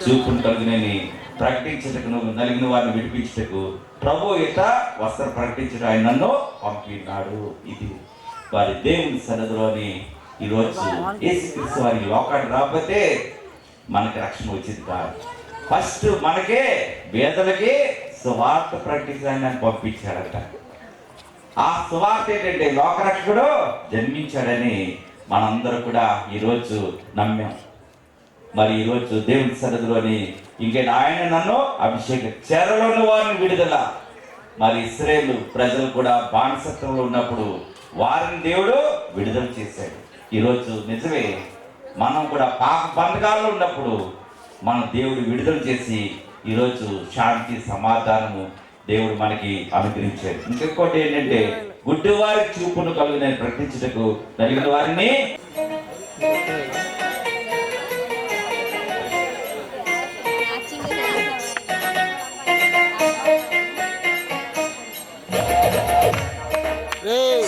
చూపును కలిగినని ప్రకటించటకు, నలిగిన వారిని విడిపించటకు ప్రభు ఇట వస్త్రం ప్రకటించడం ఆయన నన్ను పంపినాడు. ఇది వారి దేవుని సన్నిధిలోని ఈరోజు యేసుక్రీస్తు వారి లోకాన్ని రాకపోతే మనకి రక్షణ వచ్చింది కాదు. ఫస్ట్ మనకే పేదలకి సువార్త ప్రకటించడానికి పంపించాడట. ఆ సువార్త ఏంటంటే లోకరక్షకుడు జన్మించాడని మనందరూ కూడా ఈరోజు నమ్మాం. మరి ఈరోజు దేవుని సన్నిధిలోని ఇంకేంటి ఆయన నన్ను అభిషేకం, చెరలోని వారిని విడుదల. మరి ఇశ్రాయేలు ప్రజలు కూడా బానిసత్వంలో ఉన్నప్పుడు వారిని దేవుడు విడుదల చేశాడు. ఈరోజు నిజమే, మనం కూడా పాప బంధకాల్లో ఉన్నప్పుడు మన దేవుడు విడుదల చేసి ఈరోజు శాంతి సమాధానము దేవుడు మనకి అనుగ్రహించాడు. ఇంకొకటి ఏంటంటే గుడ్డివారి చూపును కలిగిన ప్రకటించుటకు, నలిగిన వారిని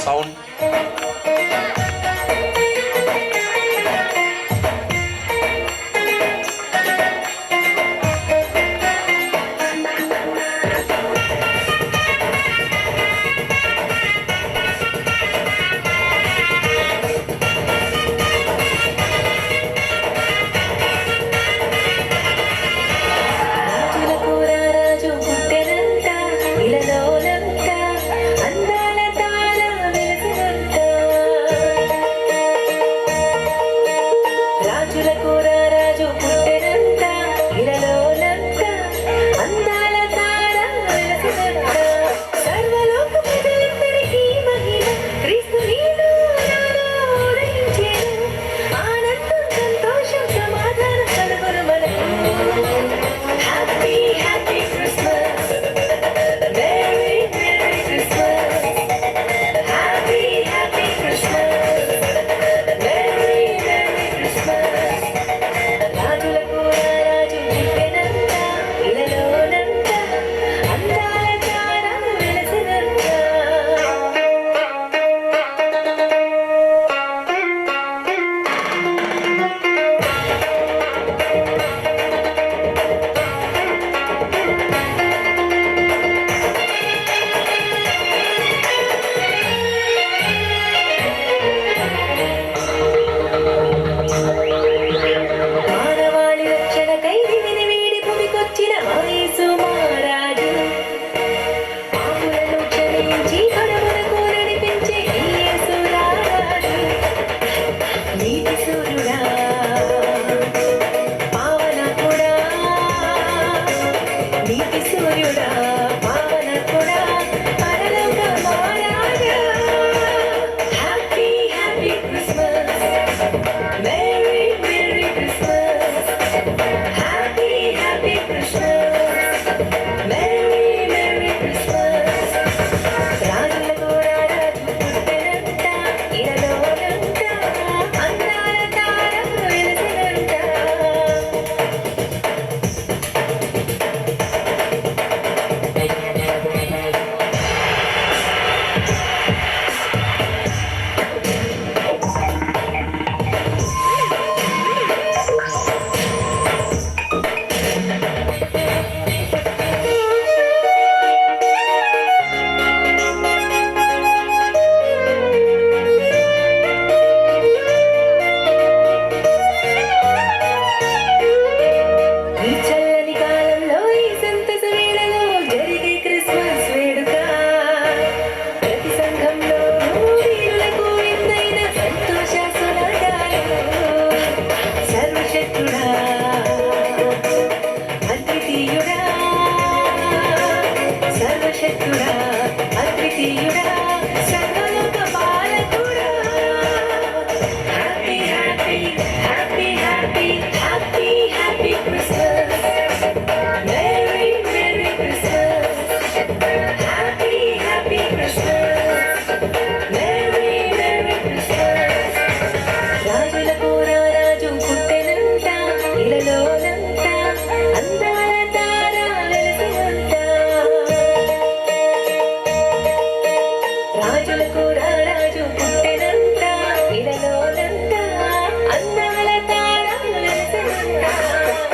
సౌండ్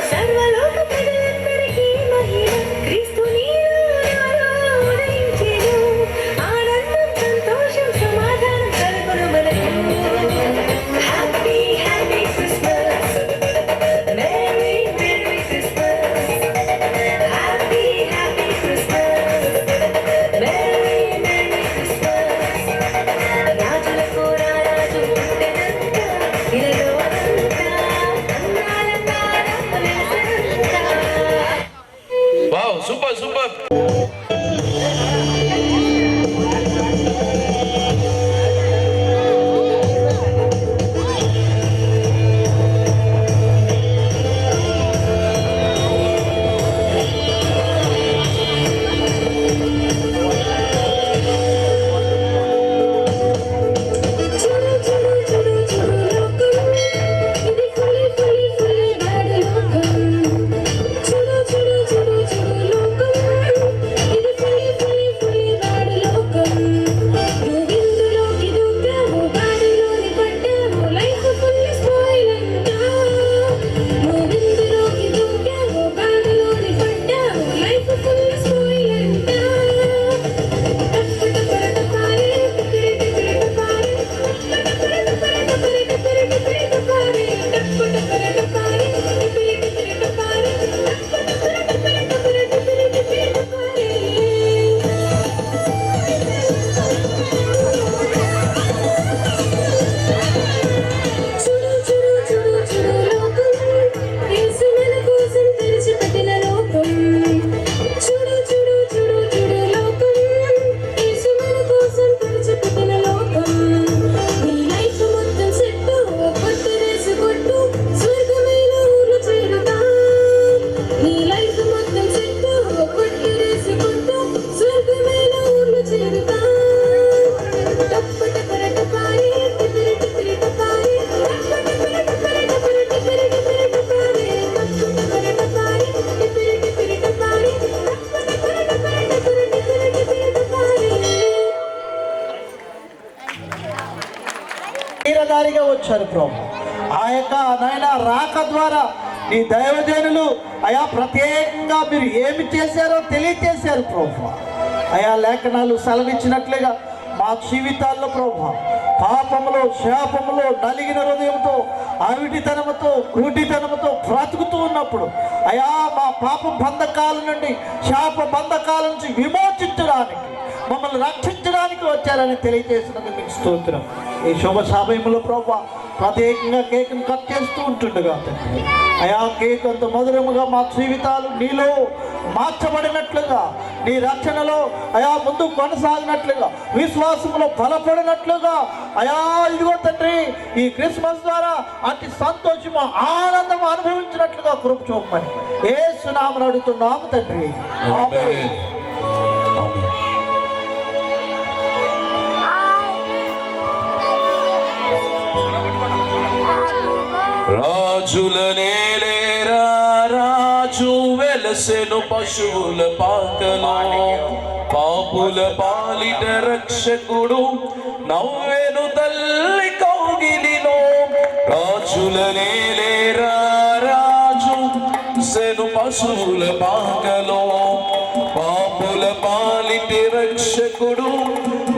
సర్వలోక వచ్చారు ప్రభు. ఆ యొక్క నాయన రాక ద్వారా నీ దైవజనులు అయా ప్రత్యేకంగా మీరు ఏమి చేశారో తెలియచేశారు ప్రభు. అయా లేఖనాలు సెలవిచ్చినట్లుగా మా జీవితాల్లో ప్రభు పాపములో శాపములో నలిగిన హృదయంతో అవిటితనముతో గుడ్డితనముతో బ్రతుకుతూ ఉన్నప్పుడు అయా మా పాప బంధకాల నుండి శాప బంధకాల నుంచి విమోచించడానికి మమ్మల్ని రక్షించడానికి వచ్చారని తెలియజేసినందుకు మీకు స్తోత్రం. ఈ శుభ సమయంలో ప్రభు ప్రత్యేకంగా కేక్ను కట్ చేస్తూ ఉంటుండగా తండ్రి అయా కేక్ అంత మధురముగా మా జీవితాలు నీలో మార్చబడినట్లుగా నీ రక్షణలో అయా ముందు కొనసాగినట్లుగా విశ్వాసంలో బలపడినట్లుగా అయా ఇదిగో తండ్రి ఈ క్రిస్మస్ ద్వారా అతి సంతోషము ఆనందం అనుభవించినట్లుగా కృప చూపమని యేసు నామమున అడుగుతున్నాము తండ్రి. ఆమేన్. రాజుల నేలేరా రాజు వెలసెను పశువుల పాకలో పాపుల పాలిట రక్షకుడు నవ్వెను తల్లి కౌగిలిలో. రాజుల నేలేరా రాజు సెను పశువుల పాకలో పాపుల పాలిట రక్షకుడు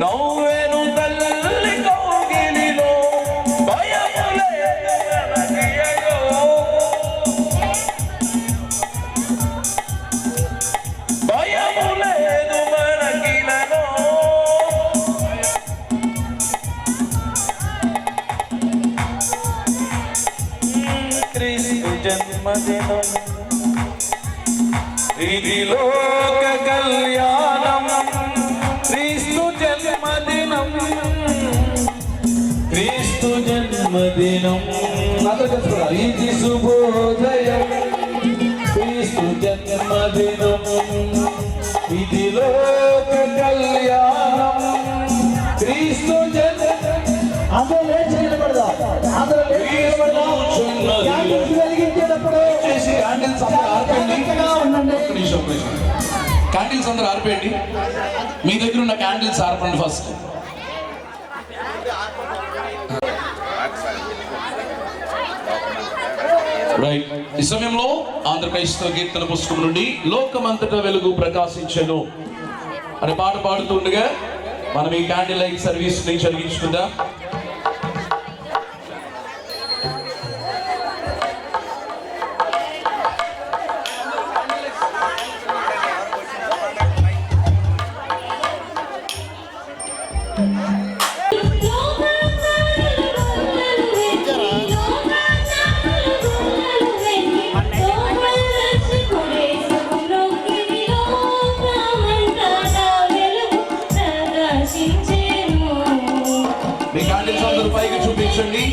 నవ్వెను తల్లి కౌగిలిలో. జన్మదినం ఇది లోక కళ్యాణం క్రీస్తు జన్మదినం క్రీస్తు జన్మదినం ఇది శుభోదయం క్రీస్తు జన్మదినం ఇది లోక కళ్యాణం క్రీస్తు జన్మదినం. అందరూ లేచి నిలబడదా, అందరూ లేచి నిలబడదాం. క్యాండిల్స్ వెలిగించేటప్పుడు క్యాండిల్స్ అందరూ ఆర్పేయండి. మీ దగ్గర ఉన్న క్యాండిల్స్ ఆర్పండి ఫస్ట్. రైట్. ఈ సమయంలో ఆంధ్రప్రదేశ్ కీర్తన పుస్తకం నుండి లోకమంతటా వెలుగు ప్రకాశించెను అనే పాట పాడుతుండగా మనం ఈ క్యాండిల్ లైట్ సర్వీస్ ని జరిగించుకుందాం. మీ క్యాండిల్స్ అందరూ పైకి చూపించండి.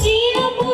జీవపు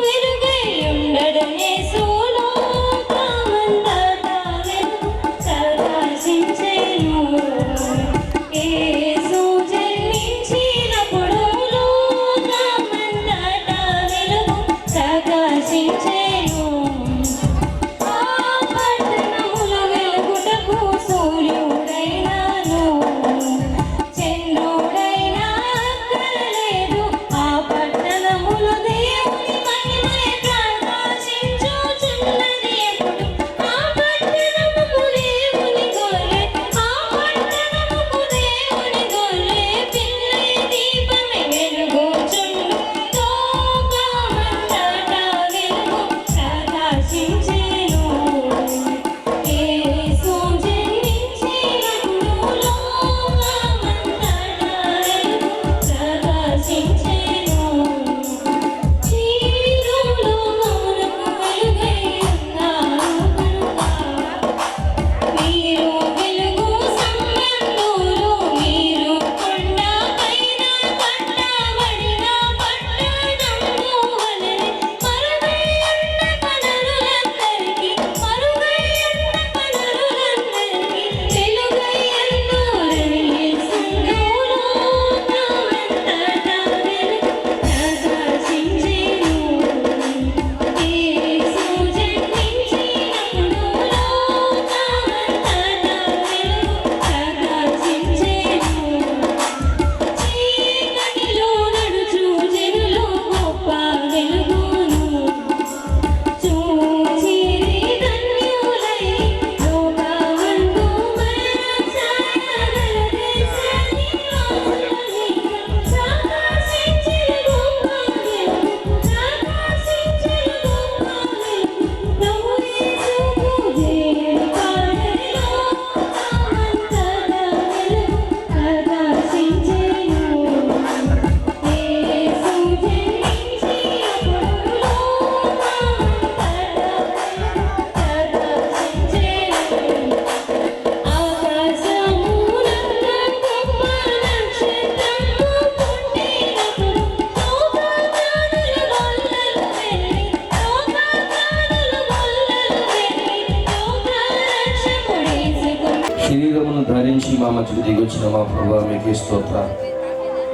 మధ్యకు దిగొచ్చిన మా ప్రభావ మీకు స్తోత్రాలు.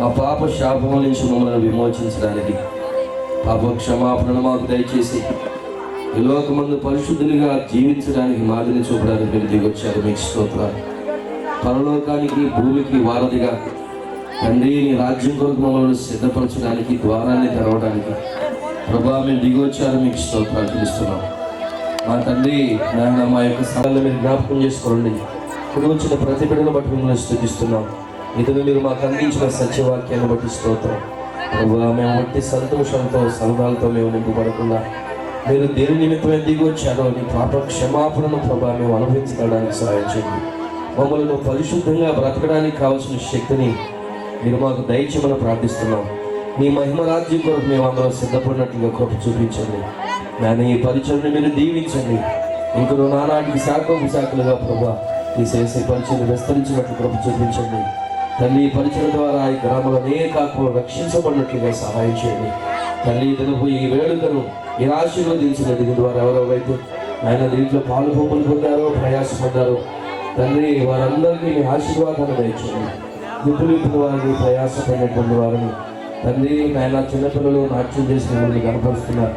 మా పాప శాపము నుంచి మమ్మల్ని విమోచించడానికి పాప క్షమాపణను మాకు దయచేసి ఈ లోకమందు పరిశుద్ధులుగా జీవించడానికి మాదిరి చూపడానికి మీరు దిగొచ్చారు. మీకు స్తోత్రాలు. పరలోకానికి భూమికి వారధిగా తండ్రి నీ రాజ్యం కొరకు మమ్మల్ని సిద్ధపరచడానికి ద్వారాన్ని తెరవడానికి ప్రభావ మీరు దిగొచ్చారు. మీకు స్తోత్రాలు తెలుస్తున్నాం. మా తండ్రి నాయన మా యొక్క సభలో మీరు జ్ఞాపకం చేసుకోండి. ఇప్పుడు వచ్చిన ప్రతి బిడ్డను బట్టి మిమ్మల్ని స్తుతిస్తున్నాం. ఇతను మీరు మాకు అందించిన సత్యవాక్యాన్ని బట్టి స్తోత్రం. ప్రభావ మేము బట్టి సంతోషంతో సరదాలతో మేము నింపబడకుండా మీరు దేని నిమిత్తమే దిగి వచ్చారో నీ పాప క్షమాపణను ప్రభావ మేము అనుభవించడానికి సహాయం చేయండి. మమ్మల్ని పరిశుద్ధంగా బ్రతకడానికి కావాల్సిన శక్తిని మీరు మాకు దయచేయమని ప్రార్థిస్తున్నాం. మీ మహిమ రాజ్యం కొరకు మేము అందరం సిద్ధపడినట్లుగా కృప చూపించండి. నేను ఈ పరిచయను మీరు దీవించండి. ఇంకను నానాటికి శాఖలుగా ప్రభా ఈ చేసే పరిచయను విస్తరించినట్లు కృప చూపించండి. తల్లి ఈ పరిచయం ద్వారా ఈ గ్రామంలో అనేక ఆత్మలు రక్షించబడినట్లుగా సహాయం చేయండి. తల్లి ఇతను ఈ వేడుకను ఈ ఆశీర్వదించిన దీని ద్వారా ఎవరెవరైతే ఆయన దీంట్లో పాలు పొంపులు పొందారో ప్రయాసపడ్డారో తండ్రి వారందరికీ మీ ఆశీర్వాదాన్ని దయచేయండి. ఇప్పుడు వారిని ప్రయాసపడినటువంటి వారిని తండ్రి నాయన చిన్నపిల్లలు నాట్యం చేసిన మిమ్మల్ని కనపరుస్తున్నారు.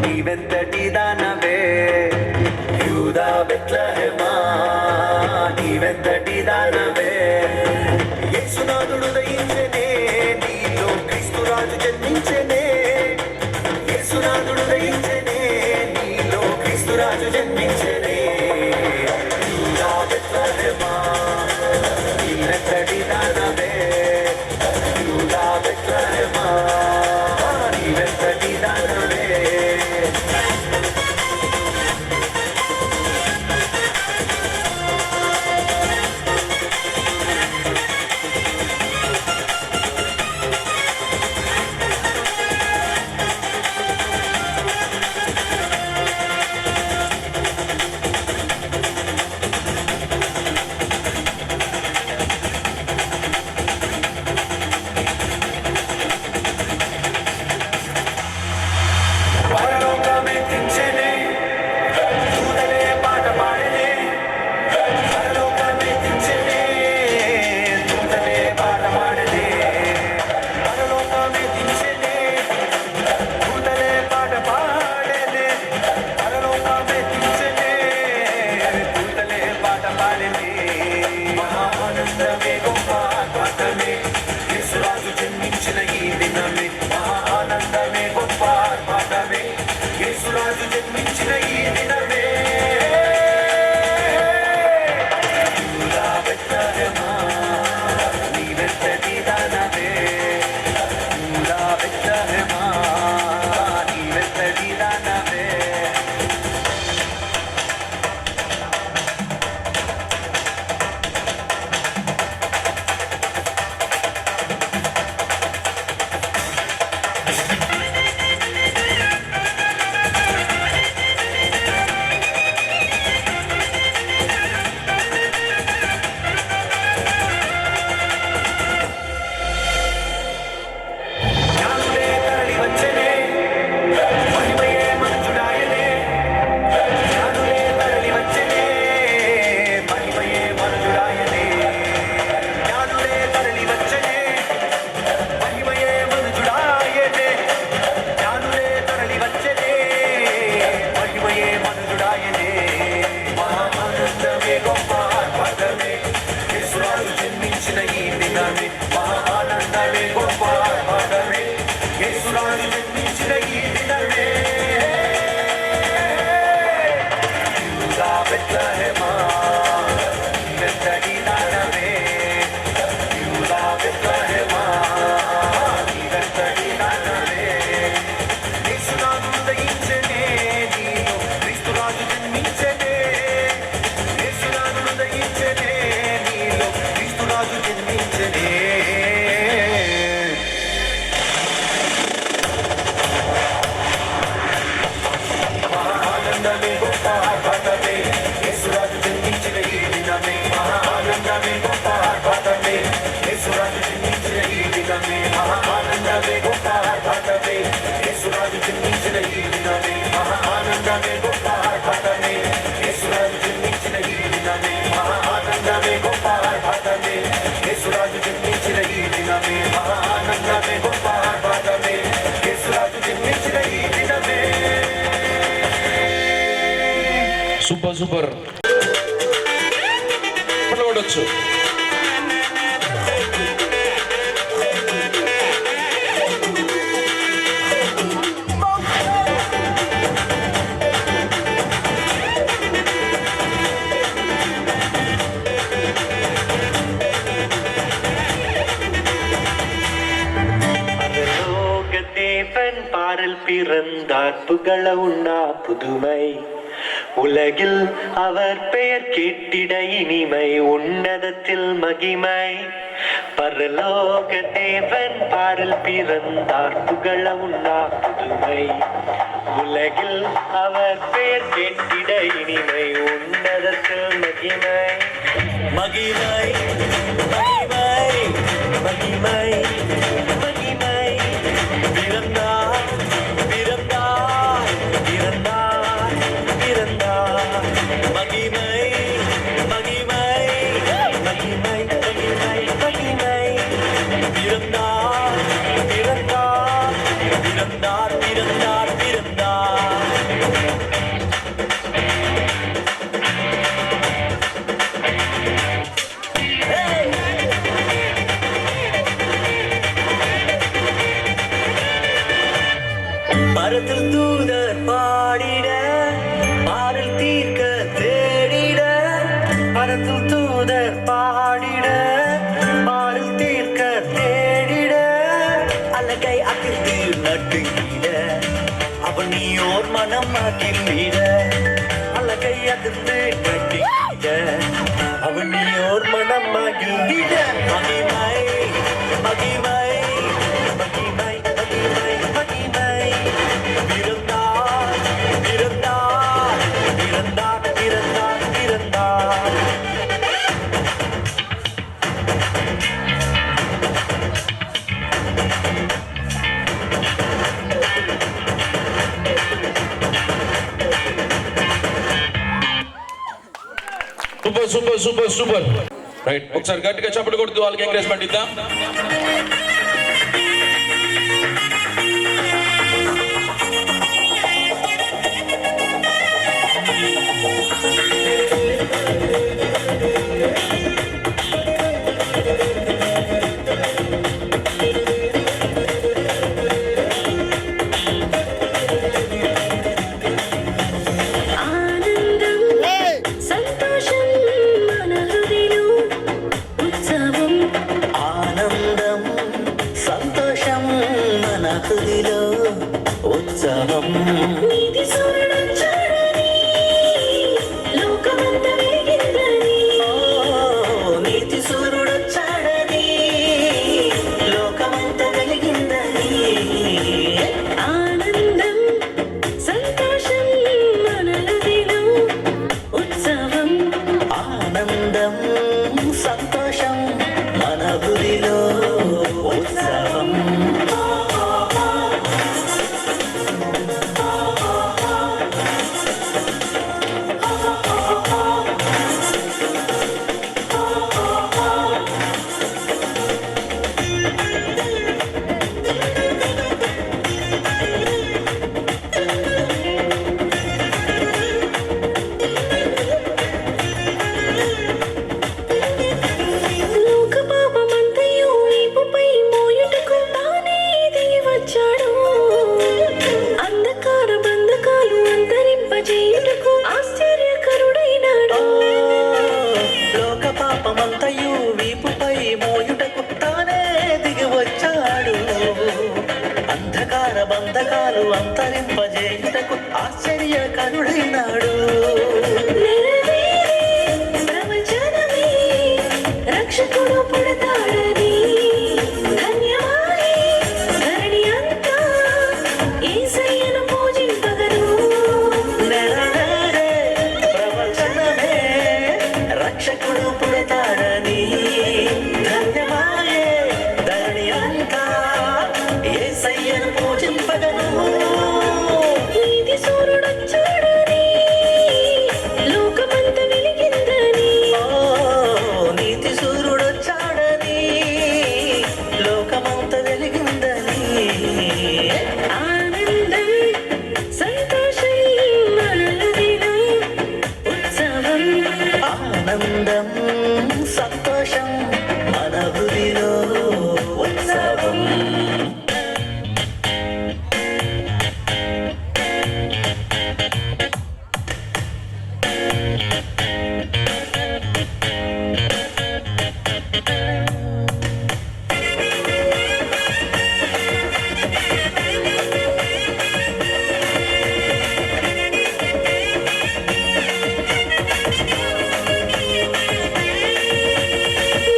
నీవెంతటి దానవే యూదా బెత్లెహేమా, నీవెంతటి దానవే. యేసునాథుడు దయించెనే, నీలో క్రీస్తురాజు జన్మించెనే. యేసునాథుడు దయించెనే, నీలో క్రీస్తురాజు జన్మించెనే. యూదా బెత్లెహేమా, నీవెంతటి దానవే యూదా బెత్లెహేమా, నీవెంతటి దానవే. ఆనందమే గొప్ప ఆర్భాటమే యేసురాజు జన్మించిన ఈ దినమే మహా ఆనందమే గొప్ప ఆర్భాటమే యేసురాజు జన్మించిన ఈ దినమే మహా ఆనందమే గొప్ప ఆర్భాటమే యేసురాజు జన్మించిన ఈ దినమే మహా ఆనందమే గొప్ప ఆర్భాటమే యేసురాజు జన్మించిన ఈ దినమే మహా ఆనందమే గొప్ప ఆర్భాటమే యేసురాజు జన్మించిన ఈ దినమే. సూపర్ సూపర్ పడవచ్చు. தேவன் பாரல் பிறந்தார் புகழ உண்ணா புதுமை உலகில் அவர் பெயர் கேட்டிட இனிமை உன்னதத்தில் மகிமை பரலோக தேவன் பாரல் பிறந்தார் புகழ உண்ணா புதுமை உலகில் அவர் பெயர் கேட்டிட இனிமை உன்னதத்தில் மகிமை மகிமை மகிமை மகிமை மகிமை பிறந்தார் பிறந்தார் பிறந்தார் பிறந்தார் மகிமை மகிமை மகிமை மகிமை மகிமை பிறந்தார் பிறந்தார் பிறந்தார் பிறந்தார் பிறந்தார். பரத்தில் தூதர் பாடிட பாரில் தீர்க்க தேடிட பரத்தில் தூதர் பாடிட பாரில் தீர்க்க தேடிட அலகை அகிர்ந்து நட்டுங்கிட அவன் நீயோர் மனம் அகிர்ந்திட அலகை அதிர்ந்து நட்டுங்கிட அவன் நீயோர் மனம் அகிர்ந்திட மகிமை மகிமை மகிமை மகிமை மகிமை பிறந்தார் பிறந்தார் பிறந்தார் பிறந்தார் பிறந்தார். Super super super super right. ఒకసారి గట్టిగా చప్పట్లు కొడుతూ వాళ్ళకి ఎంకరేజ్మెంట్ ఇద్దాం. ఆనందం సంతోషం మన హృదిలో ఉత్సవం నీతి సూర్యుడొచ్చాడని లోకమంతా వెలిగిందని నీతి సూర్యుడొచ్చాడని లోకమంతా వెలిగిందని ఆనందం సంతోషం మన హృదయంలో ఉత్సవం ఆనందం సంతోషం మన హృదిలో ఉత్సవం. లోక పాపమంతయు వీపుపై మోయుటకు తానే దిగి వచ్చాడు. అంధకార బంధకాలు అంతరింపజేయుటకు ఆశ్చర్యకరుడైనాడు. లోక పాపమంతయు వీపుపై మోయుటకు తానే దిగి వచ్చాడు. అంధకార బంధకాలు అంతరింపజేయుటకు ఆశ్చర్యకరుడైనాడు. నెరవేరే ప్రవచనమే రక్షకుడు పుడతాడని ధన్యమాయే ధరణి అంతా యేసయ్యను పూజింపగను. నెరవేరే ప్రవచనమే రక్షకుడు పుడతాడని మన హృదిలో ఉత్సవం.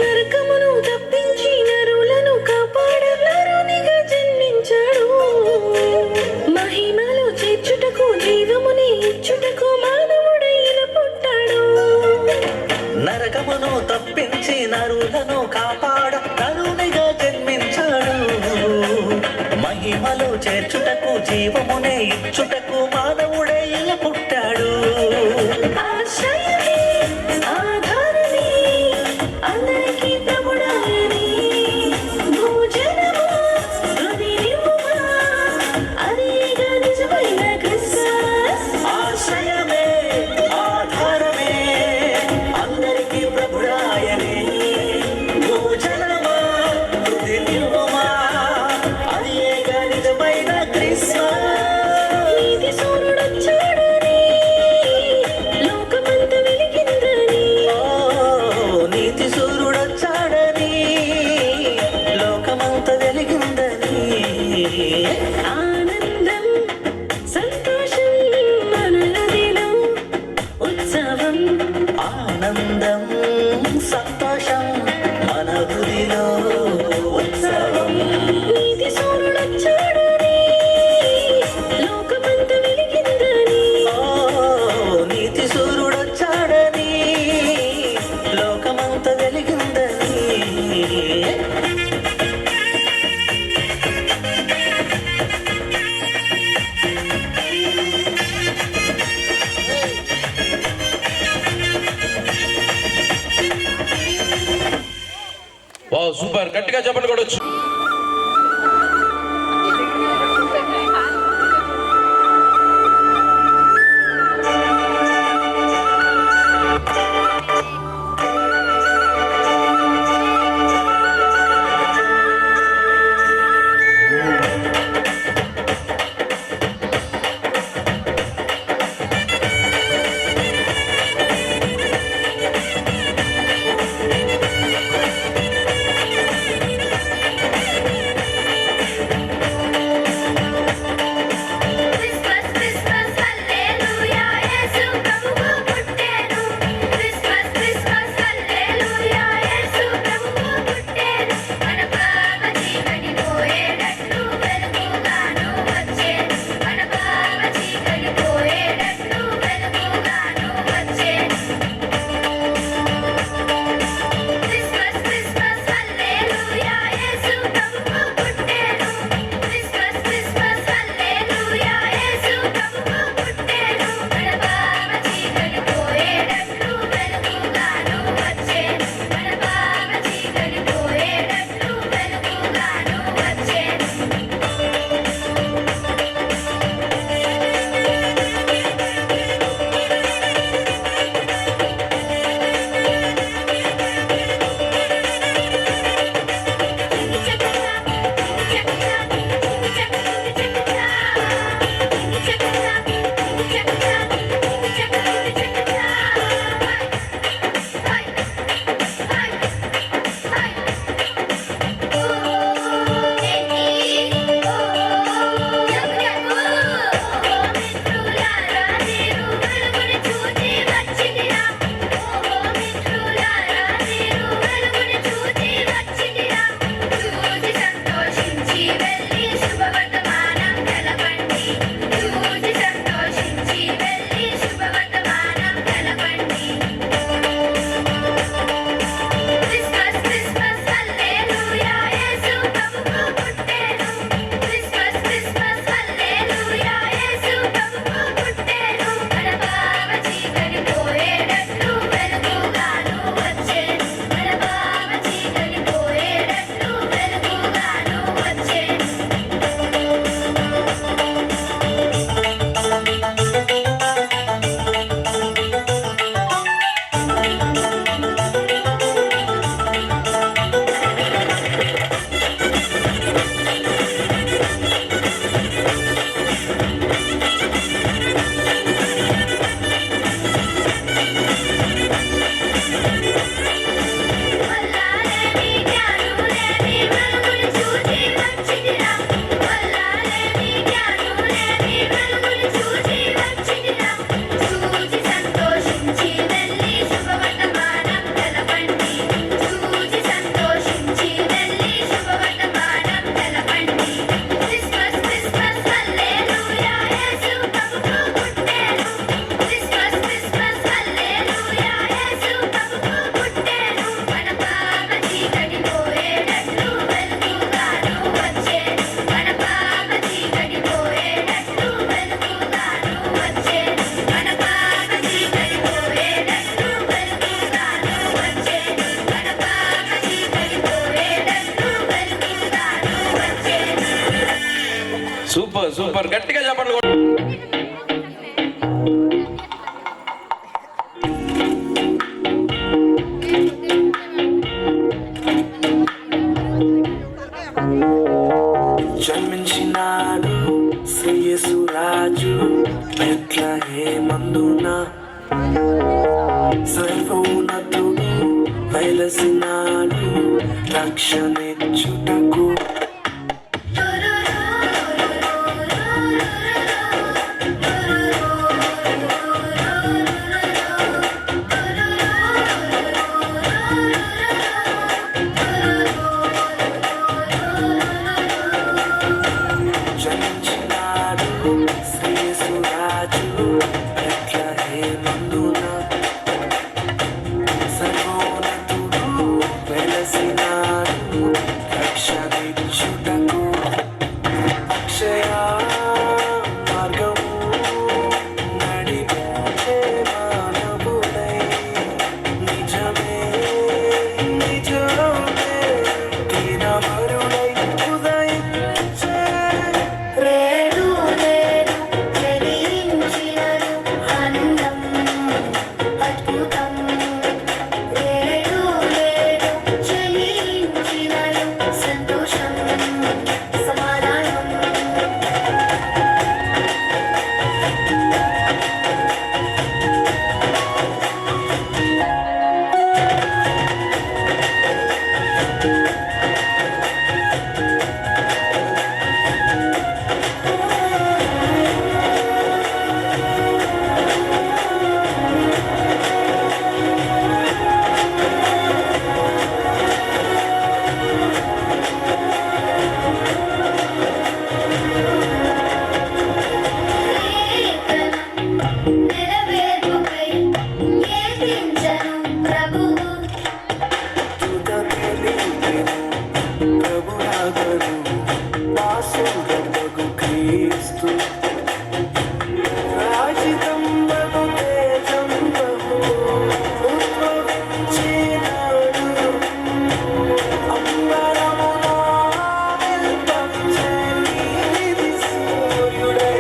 నరకమును తప్పించి నరులను కాపాడ నరునిగా జన్మించాడు. మహిమలో చేర్చుటకు జీవముని ఇచ్చుటకు మానవుడైన పుట్టాడు. నరకమును తప్పించి నరులను కాపాడ నరునిగా జన్మించాడు. మహిమలో చేర్చుటకు జీవమునే ఇచ్చుటకు మానవుడే ఇలా పుట్టాడు. ఆశ్రయమే ఆధారమే అందరికీ ప్రభుడాయనే. భోజనము హృదయముమా అదేగా నిజమైన క్రిస్మస్. ఆశ్రయమే ఆధారమే అందరికీ ప్రభుడాయనే. భోజనమా హృది నిలువమా అది ఏక నిజమైన క్రిస్మస్. నీతి సూర్యుడొచ్చాడని లోకమంతా వెలిగిందని. నీతి సూర్యుడొచ్చాడని లోకమంత వెలిగిందని. ఆనందం సంతోషం మన హృదయంలో ఉత్సవం. ఆనందం సంతోషం మన హృదిలో ఉత్సవం. నీతి సూర్యుడొచ్చాడని లోకమంతా వెలిగిందని. నీతి సూర్యుడొచ్చాడని లోకమంత వెలిగిందని. Wow, super. గట్టిగా చెప్పండి కూడా వచ్చు. సూపర్ సూపర్, గట్టిగా చెప్పండి. జన్మించినాడు శ్రీయేసు రాజు బెత్లెహేమందున, సర్వోన్నతుడు వెలసినాడు రక్షణిచ్చుటకు. జన్మించినాడు శ్రీయేసు రాజు బెత్లెహేమందున, సర్వోన్నతుడు వెలసినాడు రక్షణిచ్చుటకు. అక్షయ మార్గము నడిపించే మానవుడై, నిజమే నిజమే దీనవరుడై ఉదయించే. రేడు రేడు చెలించినను ఆనందం అద్భుతం. రేడు రేడు చెలించినను సంతోషం సమాధానం. నెరవేర్పుకై కీర్తించను ప్రభువు. తుద తెలిపెను ప్రభురాగను వాసుడగు క్రీస్తు. రాజితంబగు తేజంబగు ఉద్భవించినాడు, అంబరమున వెల్పంచే నీతి సూర్యుడై.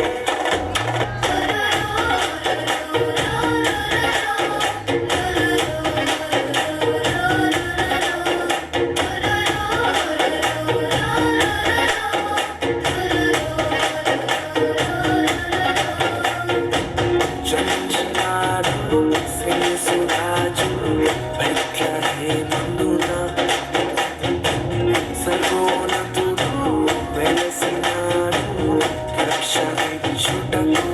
జన్మించినాడు శ్రీయేసు రాజు బెత్లెహేమందున, సర్వోన్నతుడు వెలసినాడు రక్షణిచ్చుటకు.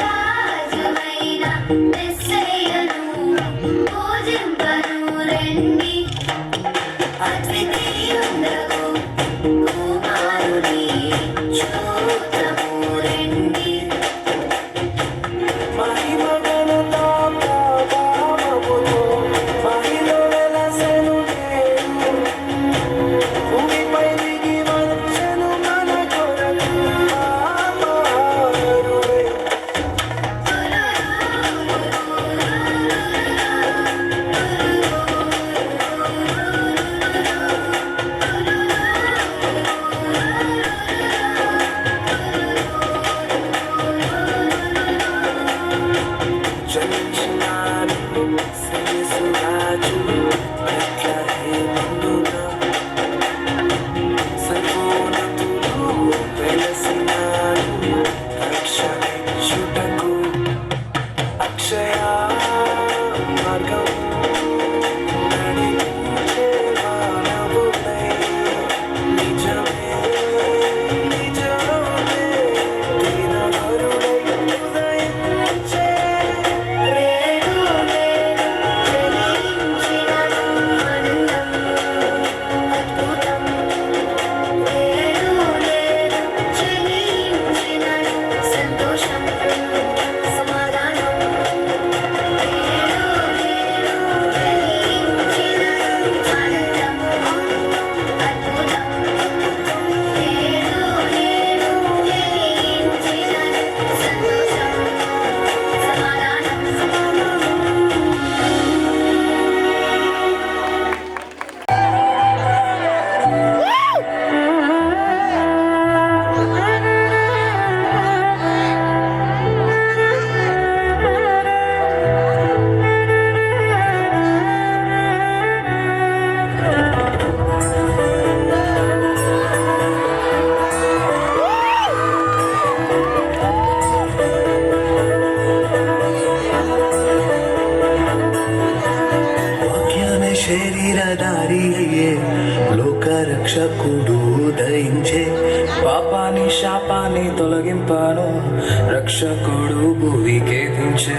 రాజువైన మెస్సయ్యను పూజింపను రండి. అద్వితీయుండగు కుమారుని చూద్దాము రండి. మహిమ ఘనత ప్రభావముతో మహిళ వెలసెను దేవుడు. భూమిపై దిగి వచ్చెను మన కొరకు పాపారుడై. జన్మించినాడు శ్రీయేసు రాజు బెత్లెహేమందున, సర్వోన్నతుడు వెలసినాడు రక్షణిచ్చుటకు. అక్షయ మార్గము నడిపించే మానవుడై, నిజమే నిజమే దీనవరుడై ఉదయించే. రేడు రేడు చెలించినను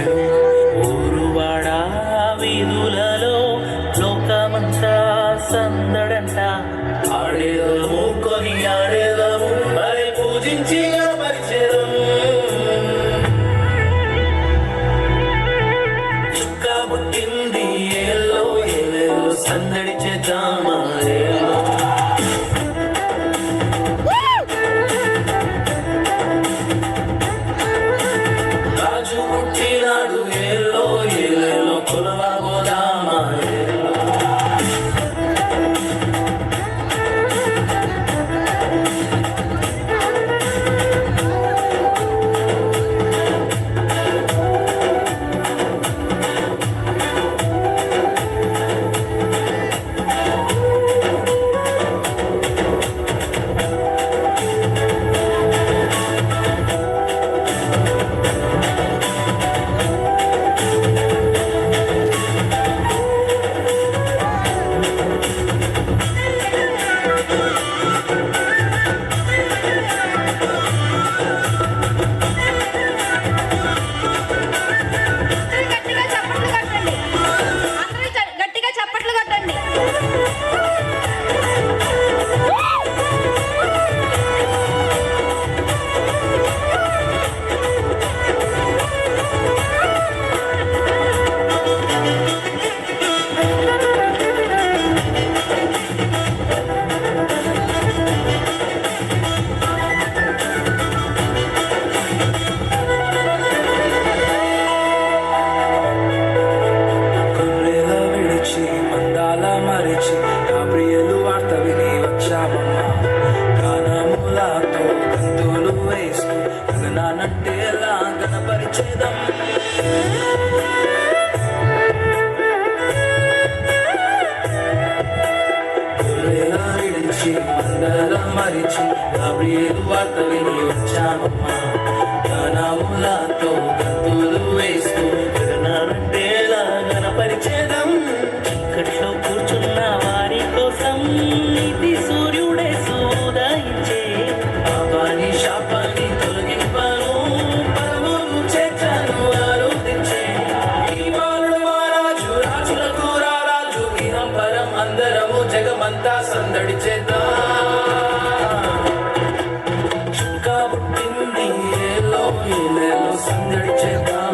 వచ్చెను ఊరువాడ వీధులలో లోకమంతా సందడంట ఆడేదము కొని ఆడేదము మరి పూజించి పరిచయం చుక్క పుట్టింది ఏలో ఏలో సందడి చేద్దామా ఏలో రాజు పుట్టినాడు ఏలో ఏలో కొలవా గోదామా ఏలో గట్టిగా చప్పట్లు కొట్టండి. అందరూ గట్టిగా చప్పట్లు కొట్టండి. గొర్రెల విడిచి మందాల మరిచి నా ప్రియలు వార్త విని వచ్చామమ్మా గానములతో గంతులు వేస్తూ గగనానంటేలా గణపరిచేదం గొర్రెల విడిచి మందాల మరిచి నా ప్రియలు వార్త విని వచ్చామమ్మా గానములతో గంతులు వేస్తూ గగనానంటేలా గణపరిచేదం చీకట్లో కూర్చున్న వారి కోసం నీతి సూర్యుడే సూదయించే పాపాని శాపాన్ని తొలగింపను పరమును చేర్చను ఆరోధించే ఈ బాలుడు మహారాజు రాజులకు రారాజు ఇహం పరం అందరము జగమంతా సందడి చేద్దాం చుక్క పుట్టింది ఏలో ఏలేలో సందడి చేద్దాం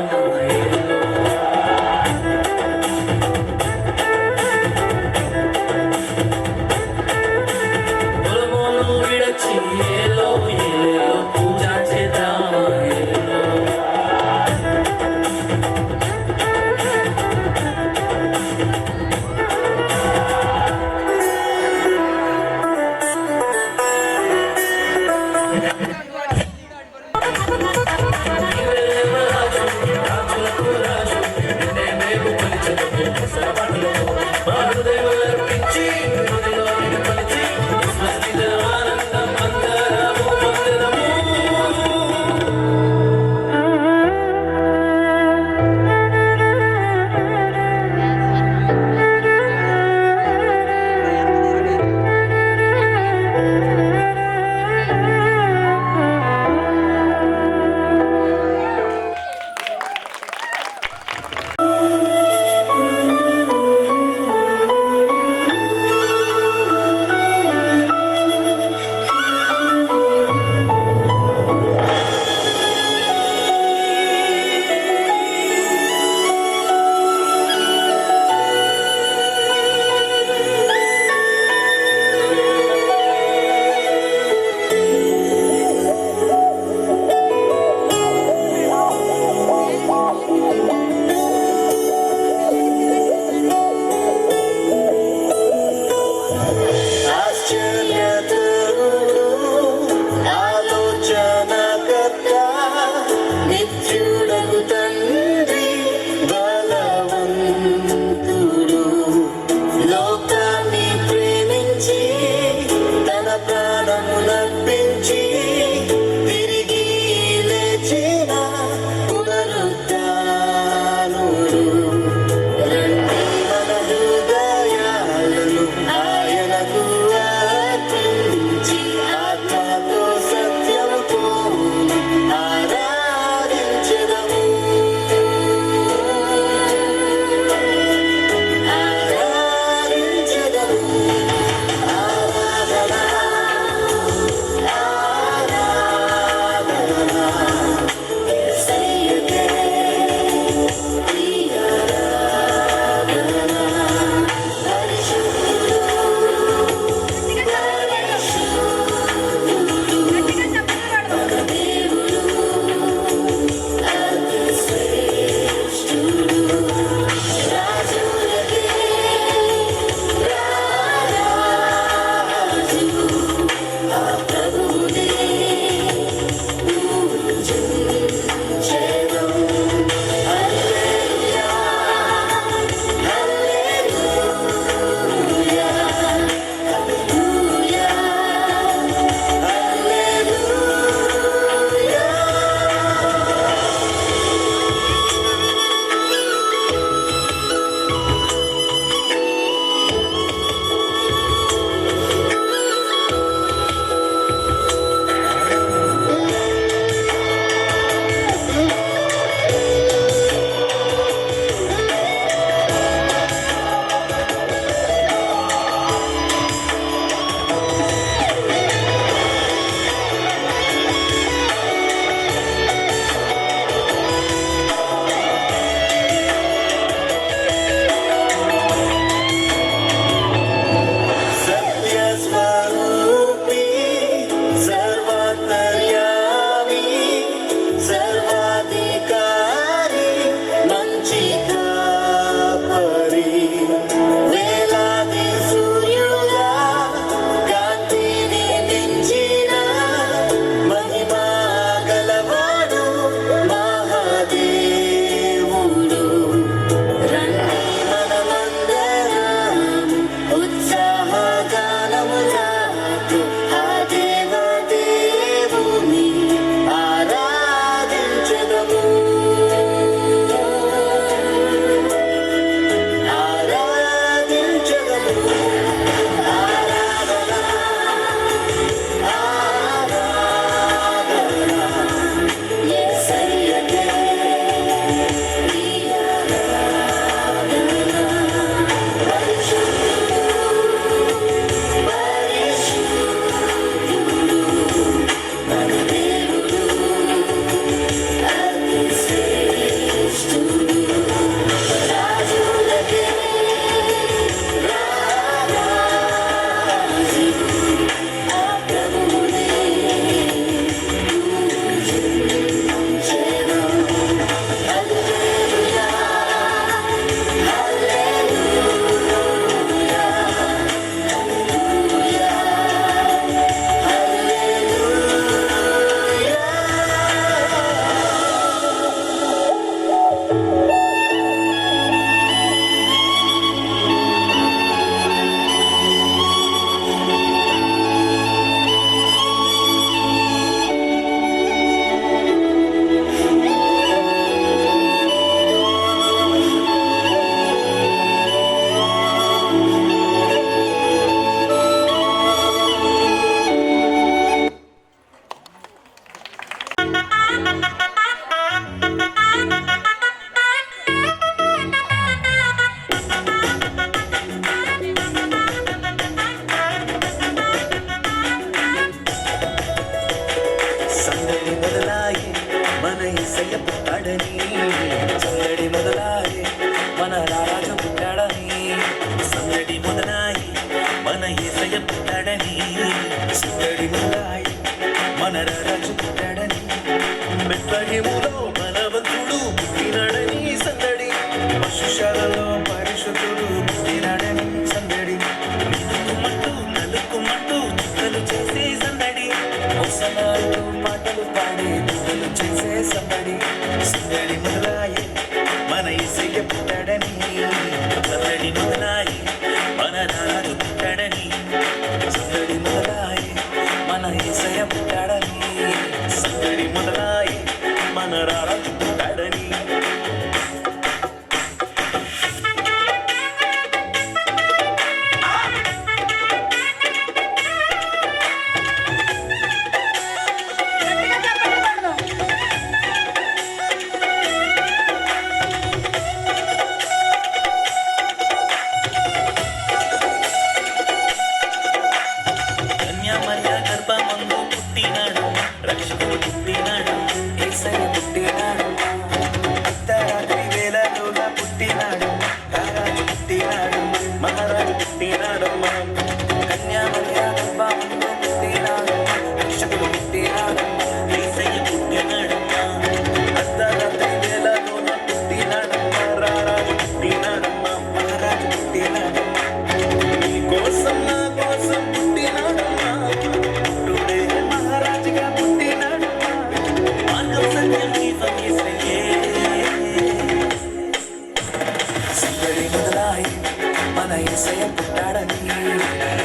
యేసయ్య పుట్టాడని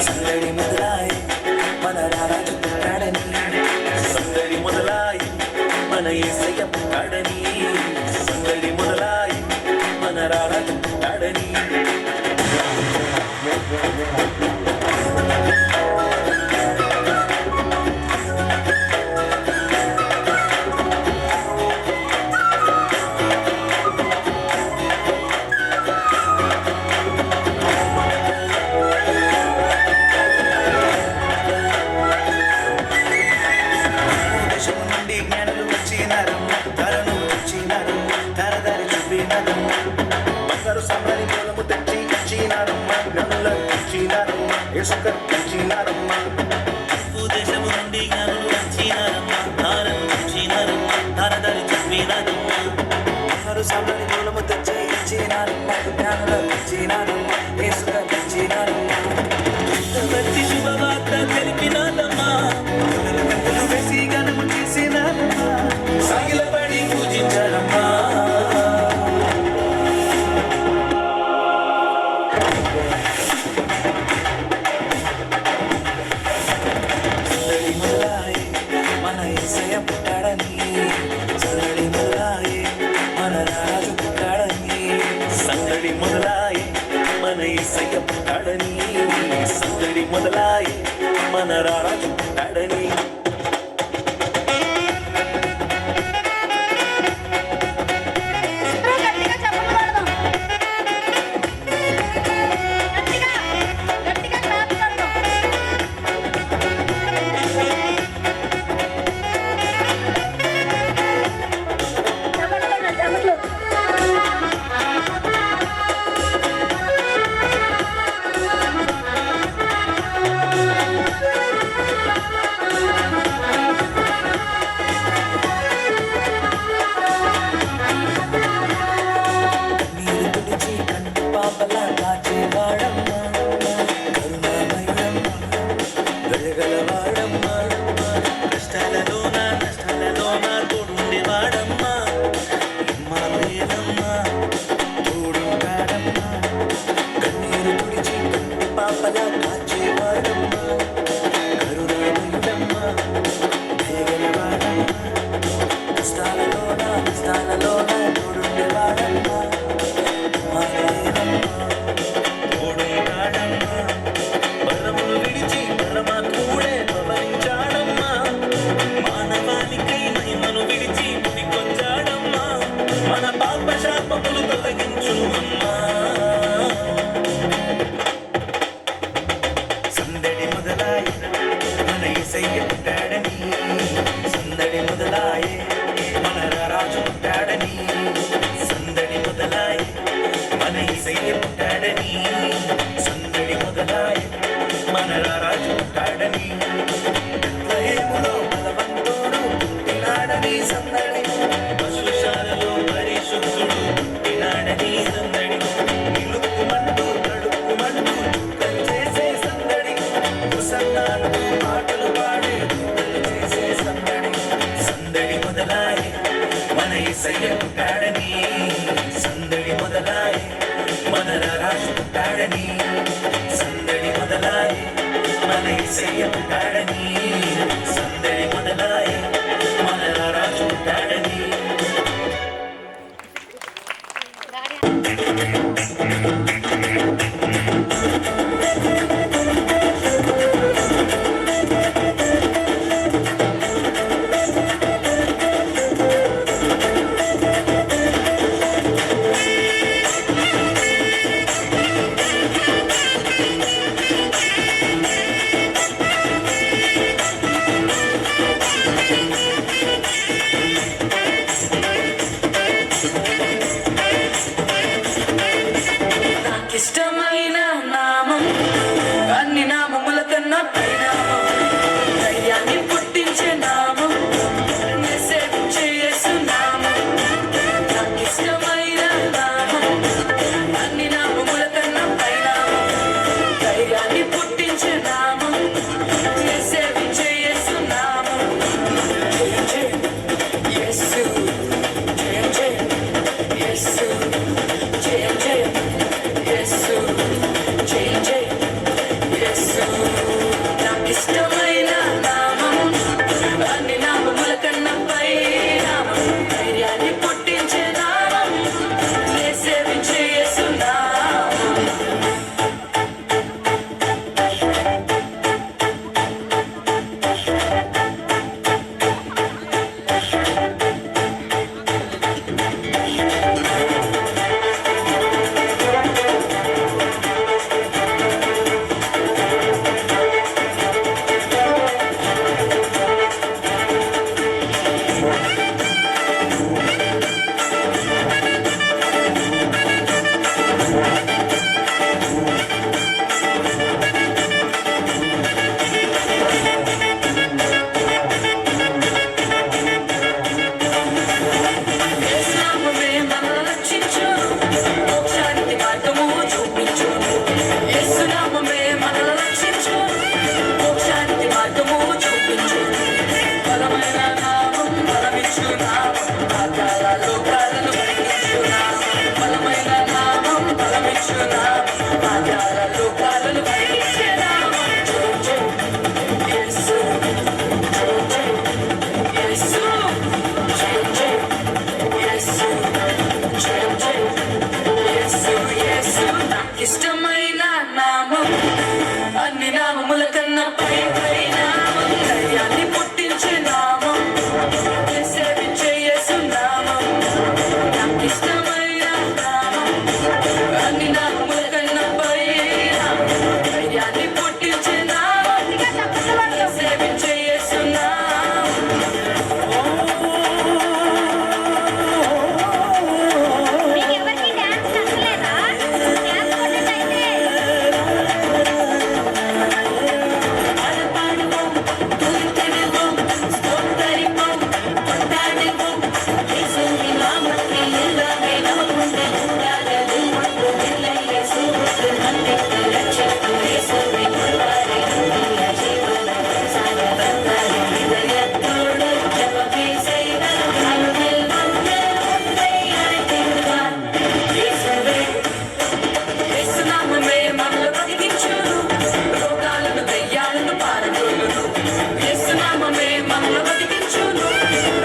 సందడి మొదలాయి మన రారాజు పుట్టాడని సందడి మొదలాయి మన యేసయ్య పుట్టాడని సందడి మొదలాయి మన రారాజు పుట్టాడని సంబరి మూలము తెచ్చి ఇచ్చినారమ్మ గనుల ఇచ్చినారమ్మ ఇసుక ఇచ్చినారమ్మ దేశము నుండి గనులు వచ్చినారమ్మ ధారను ఇచ్చినారమ్మ ధారధారి చెప్పినారమ్మ సంబరి మూలము తెచ్చి ఇచ్చినారమ్మ గనుల ఇచ్చినారమ్మ ఇసుక ఇచ్చినారమ్మ వచ్చి శుభవార్త తెలిపినారమ్మ గంటలు వేసి గనము చేసినారమ్మ సాగిలపడి పూజించారమ్మ సందడి మొదలాయి మన రాజు పుట్టాడని సందడి మొదలాయి మన యేసయ్య పుట్టాడని సందడి మొదలాయి మన రాజు పుట్టాడని గట్టిగా చెప్పలు కొడదాం. గట్టిగా క్లాప్ కొడదాం. చెప్పట్లు. నీరు తుడిచి కంటి పాపలా కాచేవాడమ్మ కరుణామయుడమ్మ వెలగలవాడమ్మ కష్టాలలోన తోడుండేవాడమ్మ ఇమ్మానుయేలమ్మ తోడుంటాడమ్మ కన్నీరు తుడిచి కంటి పాపలా కాచేవాడమ్మ కరుణామయుడమ్మ వెలగలవాడమ్మ కష్టాలలోన తోడుండేవాడమ్మ తోడుంటాడమ్మ పరములు విడిచి పరమాత్ముడే పవరించాడమ్మ మానవానికై మహిమను విడిచి పుడికొచ్చాడమ్మ మన పాప శాపములు తొలగించు అమ్మా సందడి మొదలాయి మన యేసయ్య పుట్టాడని సందడి మొదలాయి మన రారాజు పుట్టాడని సందడి మొదలాయి మన యేసయ్య పుట్టాడని సందడి మొదలాయి మన రారాజు పుట్టాడని బెత్లెహేములో బలవంతుడు పుట్టినాడని సందడి పశుశాలలో పరిశుద్ధుడు పుట్టినాడని సందడి నిలుక్కుమంటూ తడుక్కుమంటూ చుక్కలు చేసే సందడి సన్నాడు పాటలు పాడే చుక్కలు చేసే సందడి సందడి మొదలాయి మన యేసయ్య పుట్టాడని సందడి మొదలాయి మన రారాజు పుట్టాడని సందడి మొదలాయి మన యేసయ్య పుట్టాడని సందడి మొదలాయి మన రారాజు పుట్టాడని నామం ఆచార లోకాలను భరించే నామం యేసు యేసు యేసు యేసు యేసు నాకిష్టమైన నామం అన్ని నామముల కన్నా పై నామం ధైర్యాన్ని పుట్టించే నామం సేవించే యేసు నామం నాకిష్టమైన నామం అన్ని నామముల కన్నా పై ధైర్యాన్ని పుట్టించే నామం సేవించే యేసు నామం మీకు ఎవరికి డాన్స్ నచ్చలేదా? డాన్స్ కొట్టండి అలపాడుவோம் துதித்திடுவோம் ஸ்தோத்தரிப்போம் கொண்டாடுவோம் இயேசுவின் நாமத்தில் எல்லாமே நமக்குண்டு உண்டானது மட்டும் இல்லை இயேசுவுக்கு நன்றிக்கு ரட்சிப்பு இயேசுவின் முன்பாரை நம்பிய ஜீவனம் சாய வந்தார் இதயத்தோடு ஜெபமே செய்தார் அருகில் வந்து உன்னை அழைத்திடுவார் இயேசுவே యేసు నామమే మనలో బ్రతికించును రోగాలను దయ్యాలను పారదోలును యేసు నామమే మనలో బ్రతికించును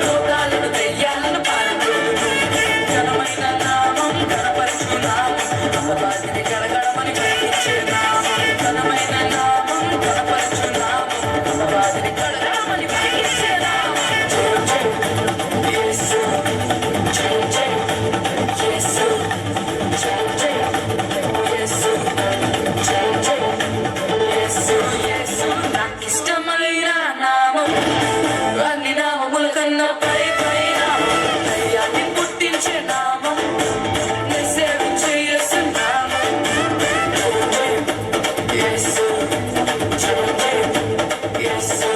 రోగాలను దయ్యాలను పారదోలును ఘనమైన నామం ఘనపరచు నామం అపవాదిని గడగడమని గ్రహించే నామం ఘనమైన నామం ఘనపరచు నామం అపవాదిని గడగడమని గ్రహించే నామం యేసు యేసు యేసు యేసు యేసు నాకిష్టమైన నామం అన్ని నామముల కన్నా పై నామం ధైర్యాన్ని పుట్టించే నామం నే సేవించే యేసు నామం యేసు యేసు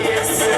యేసు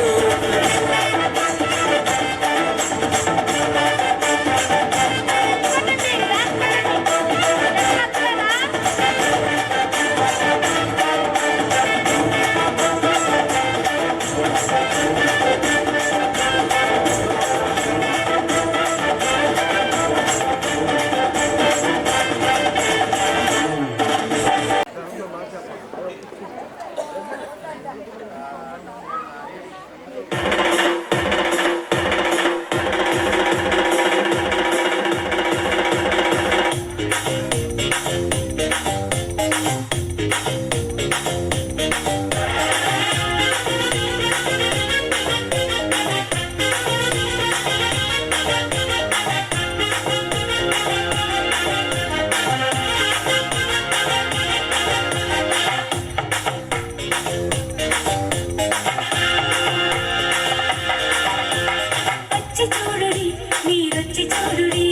వచ్చి చూడుడి మీరొచ్చి చూడుడి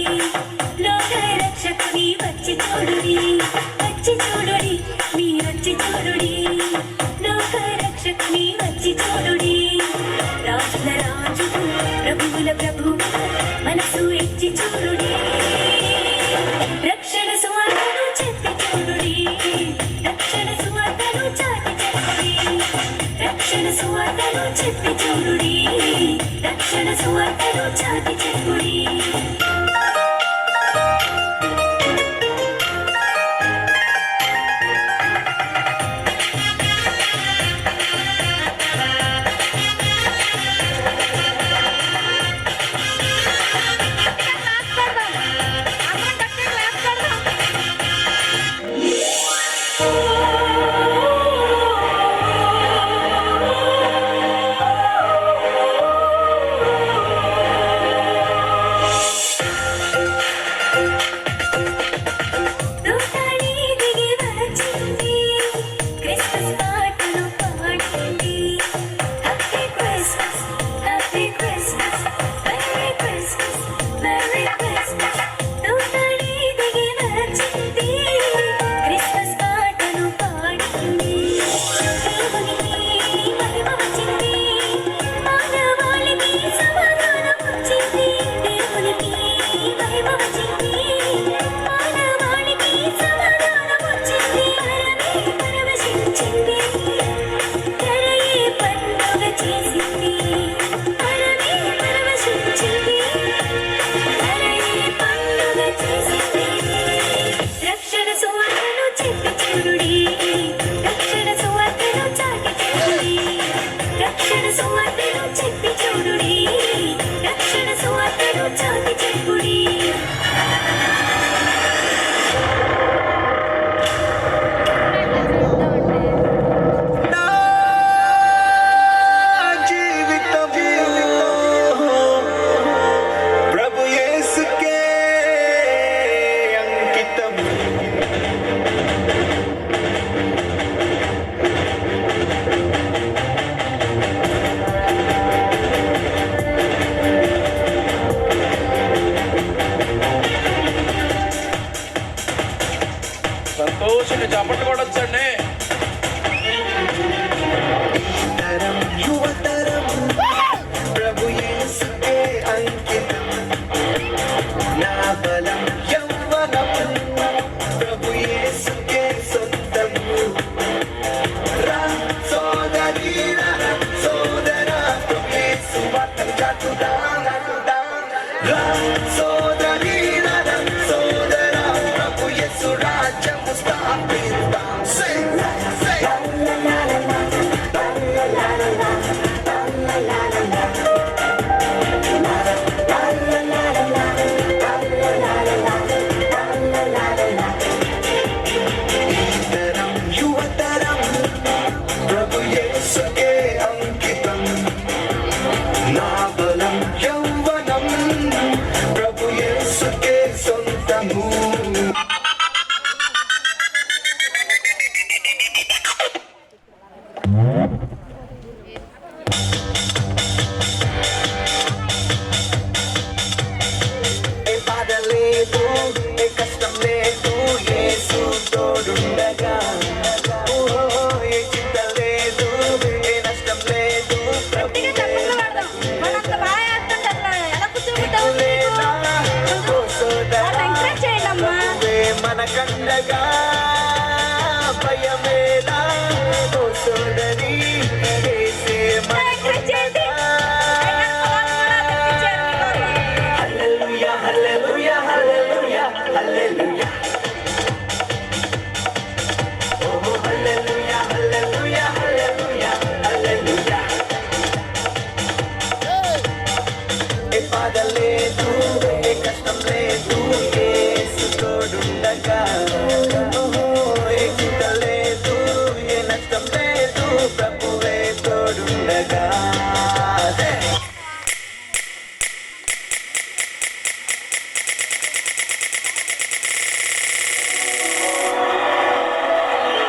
లోక రక్షకుని వచ్చి చూడుడి వచ్చి చూడుడి మీరొచ్చి చూడుడి లోక రక్షకుని వచ్చి చూడుడి రాజుల రాజు ప్రభువుల ప్రభు మనసు ఇచ్చి చూడుడి రక్షణ సువార్తను చెప్పి చూడుడి రక్షణ సువార్తను చాటి చూడుడి రక్షణ సువార్తను చెప్పి చూడుడి రక్షణ సువార్తను చాటి చెప్పుడి సోదరి సోదరా ప్రభు యేసు రాజ్యము స్థాపిద్దాం. తరం యువతరం ప్రభు యేసుకే అంకితం. నా బలం యౌవనం ప్రభు యేసుకే సొంతము. ఏ బాధ లేదు, ఏ కష్టం లేదు, యేసు తోడుండగా. ఓ ఏ చింత లేదు, ఏ నష్టం లేదు, ప్రభు గట్టిగా చప్పట్లు కొడదాం. మనంత బాగా చేస్తుంటే అట్లా ఎలా కూర్చోబెట్టావు నీకు? వాళ్ళని ఎంకరేజ్ చేయండి అమ్మా. మనకండగా భయమేలా ఓ సోదరి యేసే ఎంకరేజ్ చేయండి. హల్లెలూయా హల్లెలూయా హల్లెలూయా హల్లెలూయా. ఓ హల్లెలూయా హల్లెలూయా హల్లెలూయా హల్లెలూయా. ఏ బాధ లేదు, ఏ కష్టం లేదు, యేసు తోడుండగా. ఓహో ఏ చింత లేదు, ఏ నష్టం లేదు, ప్రభువే తోడుండగా.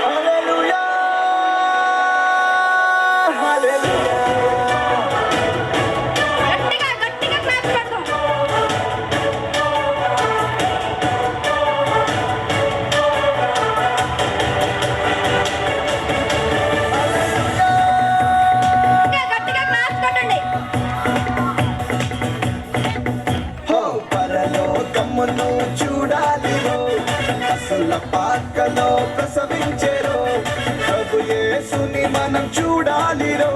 హల్లెలూయా హల్లెలూయా. గట్టిగా గట్టిగా క్లాప్ కొడదాం. గట్టిగా క్లాప్ కొట్టండి. హో పరలోకమును చూడాలిరో, అసల పాకలో ప్రసవించెరో. ప్రభు యేసుని మనం చూడాలిరో,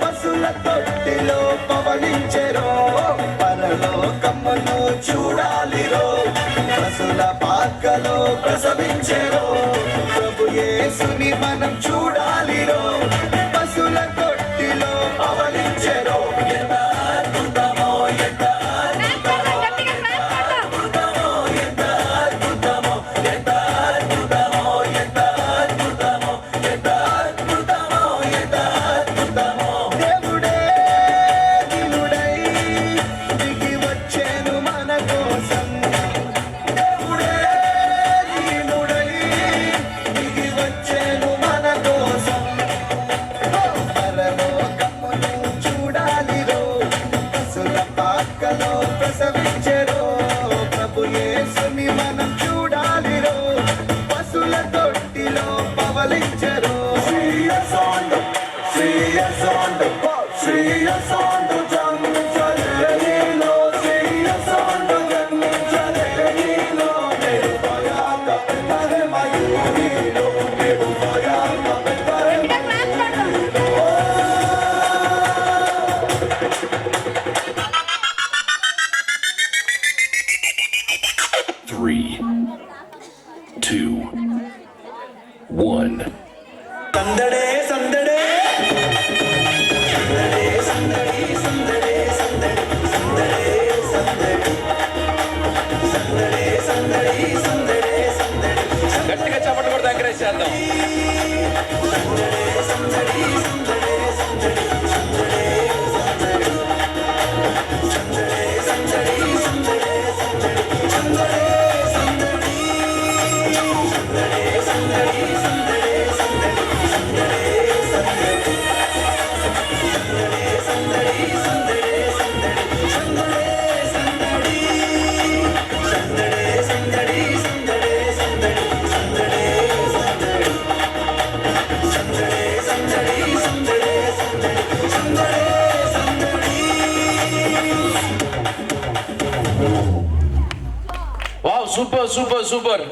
పశుల తొట్టిలో పవలించెరో. పరలోకమును చూడాలిరో, పశుల పాకలో ప్రసవించెరో. ప్రభు యేసుని మనం చూడాలిరో, పశుల తొట్టిలో పవలించెరో. ఎంత అద్భుతమో, ఎంత క్లాప్ కొడదాం. గట్టిగా క్లాప్ కొడదాం. దేవుడే దినుడై దిగి వచ్చెను మన కోసం. దేవుడే దినుడై దిగి వచ్చెను మన కోసం. పరలోకమును చూడాలిరో, పశుల పాకలో ప్రసవించెరో. ప్రభు యేసుని మనం చూడాలిరో, పశుల తొట్టిలో పవలించెరో. శ్రీయసోండు జంచలేలో, శ్రీయసోండు జంచలేలో. నేను భయాక పెట్టరే మయూరిలో, నేను భయాక పెట్టరే. గట్టిగా క్లాప్ కొడదాం. సందడే సందడే సందడే సందడి సందడే సందడి సందడే సందడి సందడే సందడి సందడే సందడి. గట్టిగా చప్పట్లు కొడదాం, ఎంకరేజ్ చేద్దాం. సందడే సందడి సందడే సందడి సందడే సందడి సందడే సందడి సందడే సందడి సందడే సందడి సందడే సందడి సందడే సందడి సందడే సందడి సందడే సందడి సందడే సందడి సందడే సందడి సందడే సందడి సందడే సందడి సందడే సందడి సందడి సందడే సందడి సందడే సందడి. Wow, super super super.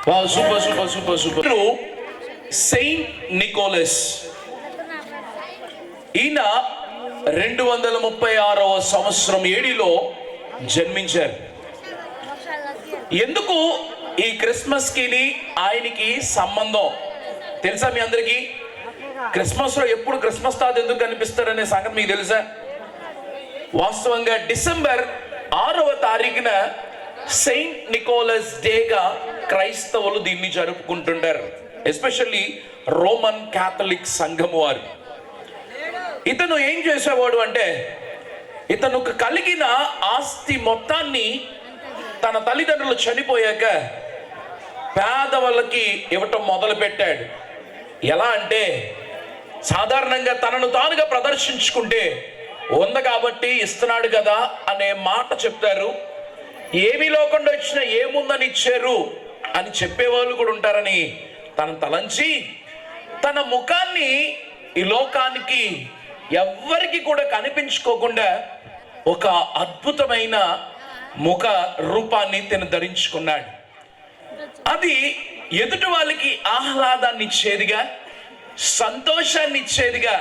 Super super super super. Saint Nicholas, ఈయన 236వ సంవత్సరం ఏడిలో జన్మించారు. ఎందుకు ఈ క్రిస్మస్ కి ఆయనకి సంబంధం తెలుసా మీ అందరికీ? క్రిస్మస్ లో ఎప్పుడు క్రిస్మస్ తాత ఎందుకు కనిపిస్తారనే సంగతి మీకు తెలుసా? వాస్తవంగా డిసెంబర్ 6వ తారీఖున సెయింట్ నికోలస్ డేగా క్రైస్తవులు దీన్ని జరుపుకుంటుంటారు, ఎస్పెషల్లీ రోమన్ క్యాథలిక్ సంఘం వారు. ఇతను ఏం చేసేవాడు అంటే, ఇతను కలిగిన ఆస్తి మొత్తాన్ని తన తల్లిదండ్రులు చనిపోయాక పేదవాళ్ళకి ఇవ్వటం మొదలు పెట్టాడు. ఎలా అంటే, సాధారణంగా తనను తానుగా ప్రదర్శించుకుంటే ఉంది కాబట్టి ఇస్తున్నాడు కదా అనే మాట చెప్తారు. ఏమీ లేకుండా వచ్చినా ఏముందని ఇచ్చారు అని చెప్పేవాళ్ళు కూడా ఉంటారని తను తలంచి తన ముఖాన్ని ఈ లోకానికి ఎవ్వరికి కూడా కనిపించుకోకుండా ఒక అద్భుతమైన ముఖ రూపాన్ని తను ధరించుకున్నాడు. అది ఎదుటి వాళ్ళకి ఆహ్లాదాన్ని ఇచ్చేదిగా, సంతోషాన్ని ఇచ్చేదిగా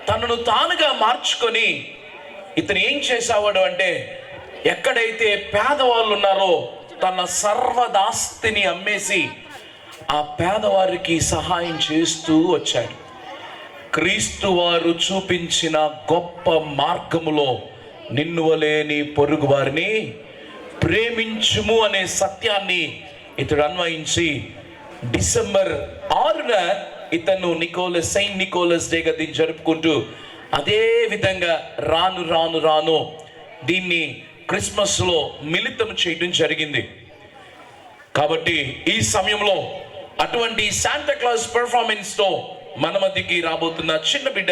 తనను తానుగా మార్చుకొని ఇతను ఏం చేసేవాడు అంటే, ఎక్కడైతే పేదవాళ్ళు ఉన్నారో తన సర్వదాస్తిని అమ్మేసి ఆ పేదవారికి సహాయం చేస్తూ వచ్చాడు. క్రీస్తు వారు చూపించిన గొప్ప మార్గములో నిన్ను వలె నీ పొరుగు వారిని ప్రేమించుము అనే సత్యాన్ని ఇతడు అన్వయించి డిసెంబర్ 6న ఇతను సెయింట్ నికోలస్ డేగా దీన్ని జరుపుకుంటూ అదే విధంగా రాను రాను రాను దీన్ని క్రిస్మస్లో మిళితం చేయడం జరిగింది. కాబట్టి ఈ సమయంలో అటువంటి శాంటా క్లాస్ పెర్ఫార్మెన్స్తో మన మధ్యకి రాబోతున్న చిన్న బిడ్డ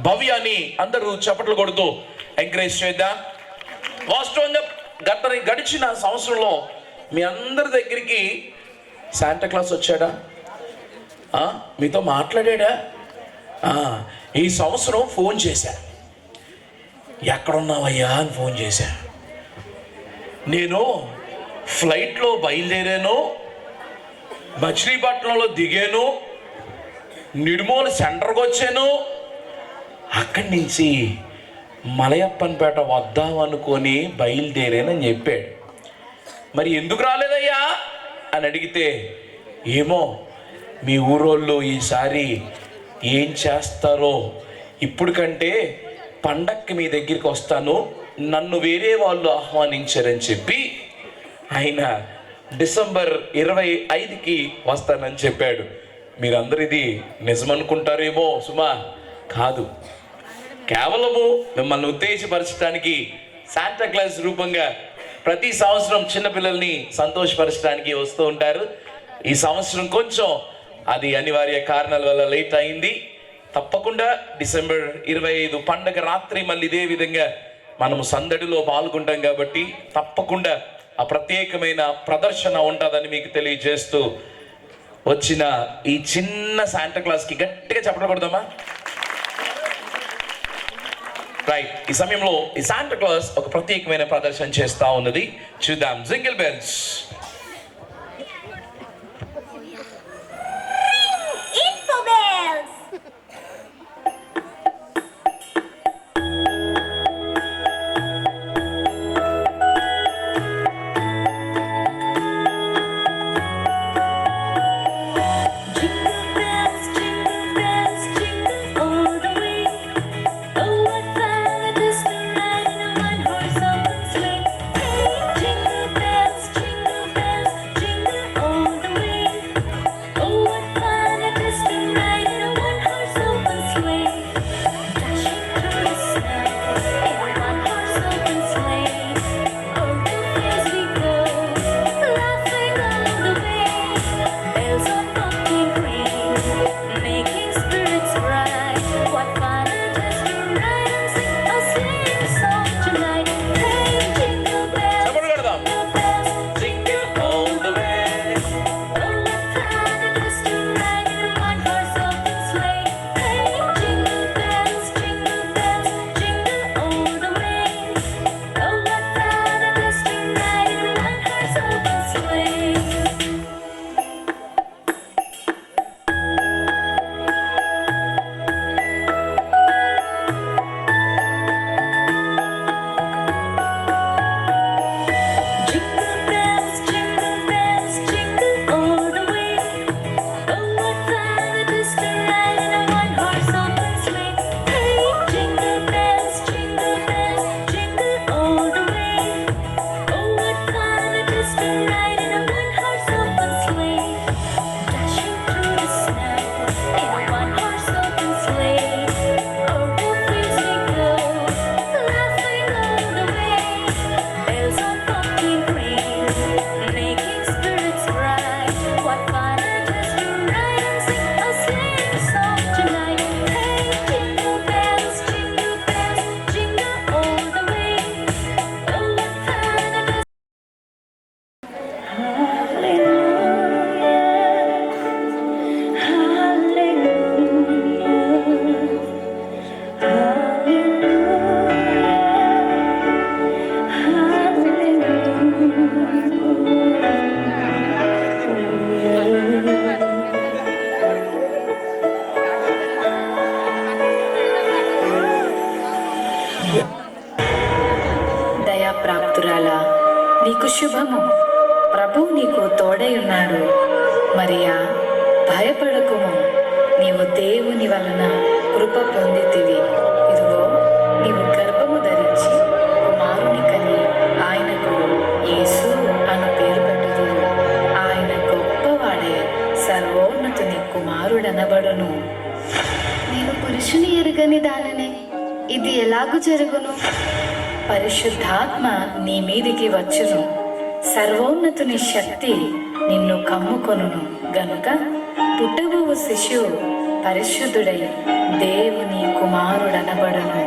భవ్యాన్ని అందరూ చప్పట్లు కొడుతూ ఎంకరేజ్ చేద్దాం. వాస్తవంగా గడిచిన సంవత్సరంలో మీ అందరి దగ్గరికి శాంటా క్లాస్ వచ్చాడా? మీతో మాట్లాడా? ఈ సంవత్సరం ఫోన్ చేశా, ఎక్కడున్నావయ్యా అని ఫోన్ చేశా. నేను ఫ్లైట్లో బయలుదేరాను, మచిలీపట్నంలో దిగాను, నిడుమోలు సెంటర్కి వచ్చాను, అక్కడి నుంచి మలయప్పన్పేట వద్దాం అనుకొని బయలుదేరానని చెప్పాడు. మరి ఎందుకు రాలేదయ్యా అని అడిగితే, ఏమో మీ ఊరోళ్ళు ఈసారి ఏం చేస్తారో, ఇప్పుడు కంటే పండక్కి మీ దగ్గరికి వస్తాను, నన్ను వేరే వాళ్ళు ఆహ్వానించారని చెప్పి ఆయన డిసెంబర్ 25కి వస్తానని చెప్పాడు. మీరందరూ ఇది నిజమనుకుంటారేమో సుమా, కాదు, కేవలము మిమ్మల్ని ఉత్తేజపరచడానికి శాంటా క్లాస్ రూపంగా ప్రతి సంవత్సరం చిన్నపిల్లల్ని సంతోషపరచడానికి వస్తూ ఉంటారు. ఈ సంవత్సరం కొంచెం అది అనివార్య కారణాల వల్ల లేట్ అయింది. తప్పకుండా డిసెంబర్ 25 పండగ రాత్రి మళ్ళీ ఇదే విధంగా మనము సందడిలో పాల్గొంటాం కాబట్టి తప్పకుండా ఆ ప్రత్యేకమైన ప్రదర్శన ఉంటుందని మీకు తెలియజేస్తూ వచ్చిన ఈ చిన్న శాంటా క్లాస్కి గట్టిగా చప్పట్లు కొడదామా? రైట్, ఈ సమయంలో ఈ శాంటా క్లాస్ ఒక ప్రత్యేకమైన ప్రదర్శన చేస్తా ఉన్నది, చూద్దాం. Jingle bells. Jingle bells, jingle నీకు శుభము, ప్రభు నీకు తోడై ఉన్నాడు. మరియా, భయపడకుము, నీవు దేవుని వలన కృప పొందితివి. ఇదిగో, నీవు గర్భము ధరించి కుమారుని కని ఆయనకు యేసు అను పేరు పెట్టుదువు. ఆయన గొప్పవాడే, సర్వోన్నతుని కుమారుడనబడును. నేను పురుషుని ఎరుగని దాననే, ఇది ఎలాగూ జరుగును? పరిశుద్ధాత్మ నీ మీదికి వచ్చును, సర్వోన్నతుని శక్తి నిన్ను కమ్ముకొనును గనుక పుట్టబోవు శిశువు పరిశుద్ధుడై దేవుని కుమారుడనబడును.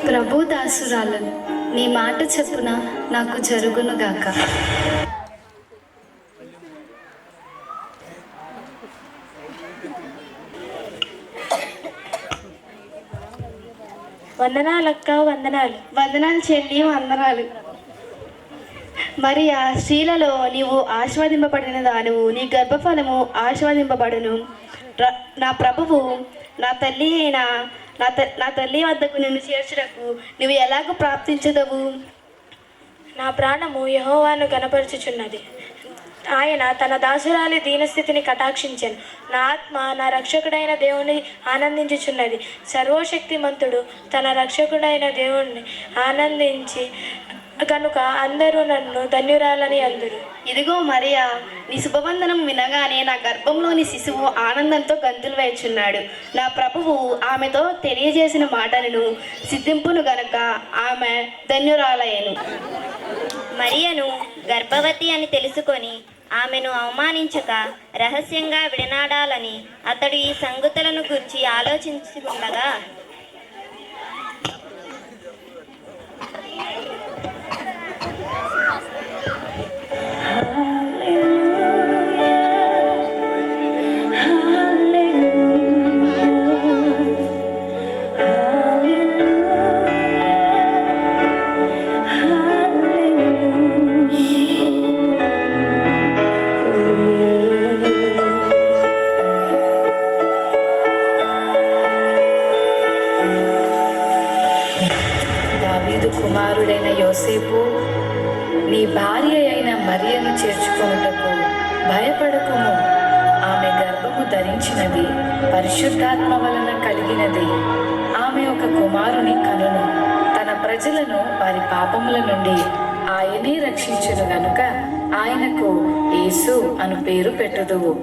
ప్రభు దాసురాలను, నీ మాట చెప్పున నాకు జరుగునుగాక. వందనాలక్క, వందనాలు. వందనాలు చెల్లి, వందనాలు. మరి ఆ స్త్రీలలో నీవు ఆశీర్వదింపబడిన దానివు, నీ గర్భఫలము ఆశీర్వదింపబడును. నా ప్రభువు నా తల్లి అయిన నా తల్లి వద్దకు నిన్ను చేర్చుటకు నువ్వు ఎలాగూ ప్రాప్తించదవు? నా ప్రాణము యెహోవాను గణపరచుచున్నది. ఆయన తన దాసురాలి దీనస్థితిని కటాక్షించెను. నా ఆత్మ నా రక్షకుడైన దేవుని ఆనందించుచున్నది. సర్వశక్తిమంతుడు తన రక్షకుడైన దేవుణ్ణి ఆనందించి కనుక అందరూ నన్ను ధన్యురాలని అందరు. ఇదిగో మరియా, నీ శుభవందనం వినగానే నా గర్భంలోని శిశువు ఆనందంతో గంతులు వేయుచున్నాడు. నా ప్రభువు ఆమెతో తెలియజేసిన మాటలను సిద్ధింపును గనుక ఆమె ధన్యురాలయ్యను. మరియను గర్భవతి అని తెలుసుకొని ఆమెను అవమానించక రహస్యంగా విడనాడాలని అతడు ఈ సంగతులను గురించి ఆలోచించుకుండగా కుమారుడైన యోసేపు, నీ భార్య అయిన మరియను చేర్చుకొనుటకు భయపడకుము. ఆమె గర్భము ధరించినది పరిశుద్ధాత్మ వలన కలిగినది. ఆమె ఒక కుమారుని కనును. తన ప్రజలను వారి పాపముల నుండి ఆయనే రక్షించును గనుక ఆయనకు యేసు అను పేరు పెట్టుదువు.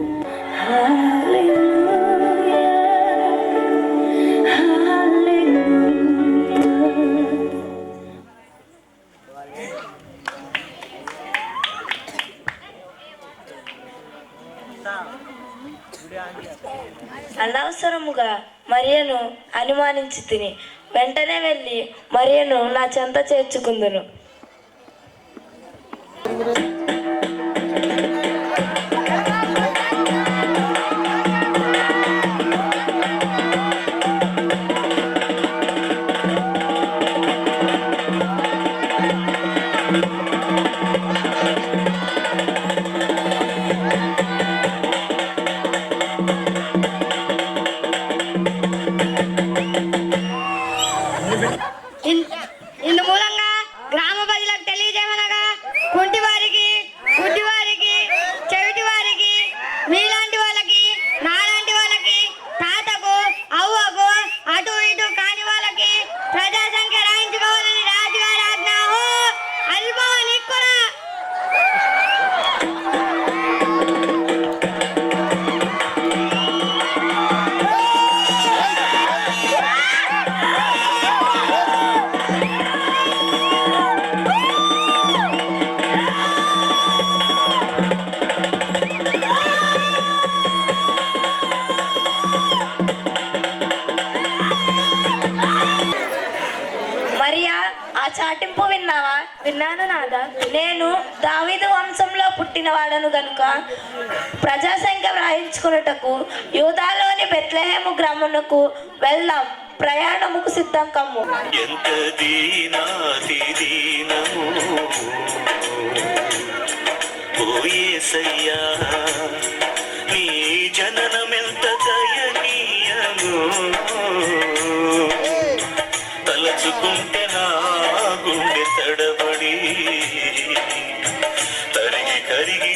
అనవసరముగా మరియను అనుమానించి తిని వెంటనే వెళ్ళి మరియను నా చెంత చేర్చుకుందును. ఇందు మూలంగా గ్రామ ప్రజలకు తెలియజేయమనగా గుడ్డివారికి చెవిటి వారికి మీలాంటి వాళ్ళకి నాలాంటి వాళ్ళకి తాతకు అవ్వకు అటు ఇటు కాని వాళ్ళకి ప్రజా సంఖ్య రాయించుకోవాలని రాజుగారి ఆజ్ఞ. అల్పమని కూడా మరియా, ఆ చాటింపు విన్నావా? విన్నాను నాదా. నేను దావీదు వంశంలో పుట్టినవాడను గనుక ప్రజాసంఖ్య వ్రాయించుకున్నటకు యూదాలోని బెత్లెహేము గ్రామమునకు వెళ్దాం. ప్రయాణముకు సిద్ధం కమ్ము. ఎంత దీనాతి దీనము ఓ యేసయ్యా, నీ జననమెంత దయనీయము, తలచుకుంటే నా గుండె తడబడి తడబడి తరిగి కరిగి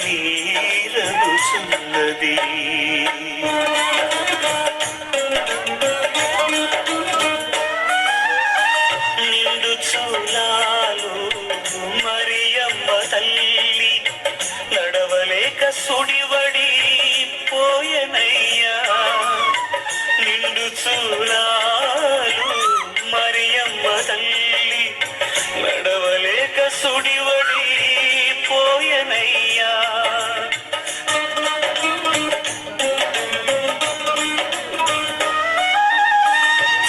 నీరగుచున్నది. నిండు చూలాలు మరియమ్మ తల్లి నడవలేక సుడివడి పోయనయ్యా. నిండు చూలాలు మరియమ్మ తల్లి నడవలేక సుడివడి పోయనయ్యా.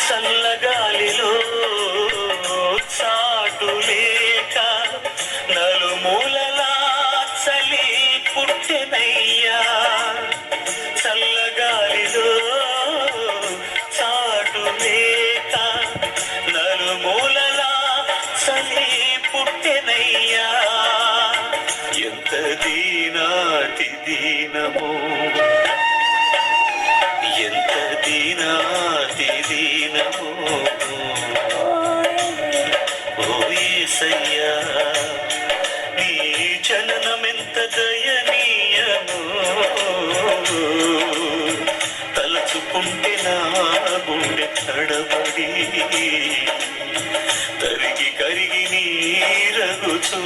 చల్లగాలిలో చాటు లేక నలుమూలలా చలి పుట్టెనయ్యా. చల్లగాలిలో చాటు లేక నలుమూలలా చలి పుట్టెనయ్యా. ఎంత దీనాతి దీనమో, ఎంత దీనాతి దీనమో ఓ యేసయ్యా. నీ జననమెంత దయనీయమో, తలచుకుంటే నా గుండె తడబడి తరిగి కరిగి నీరగుచున్నది.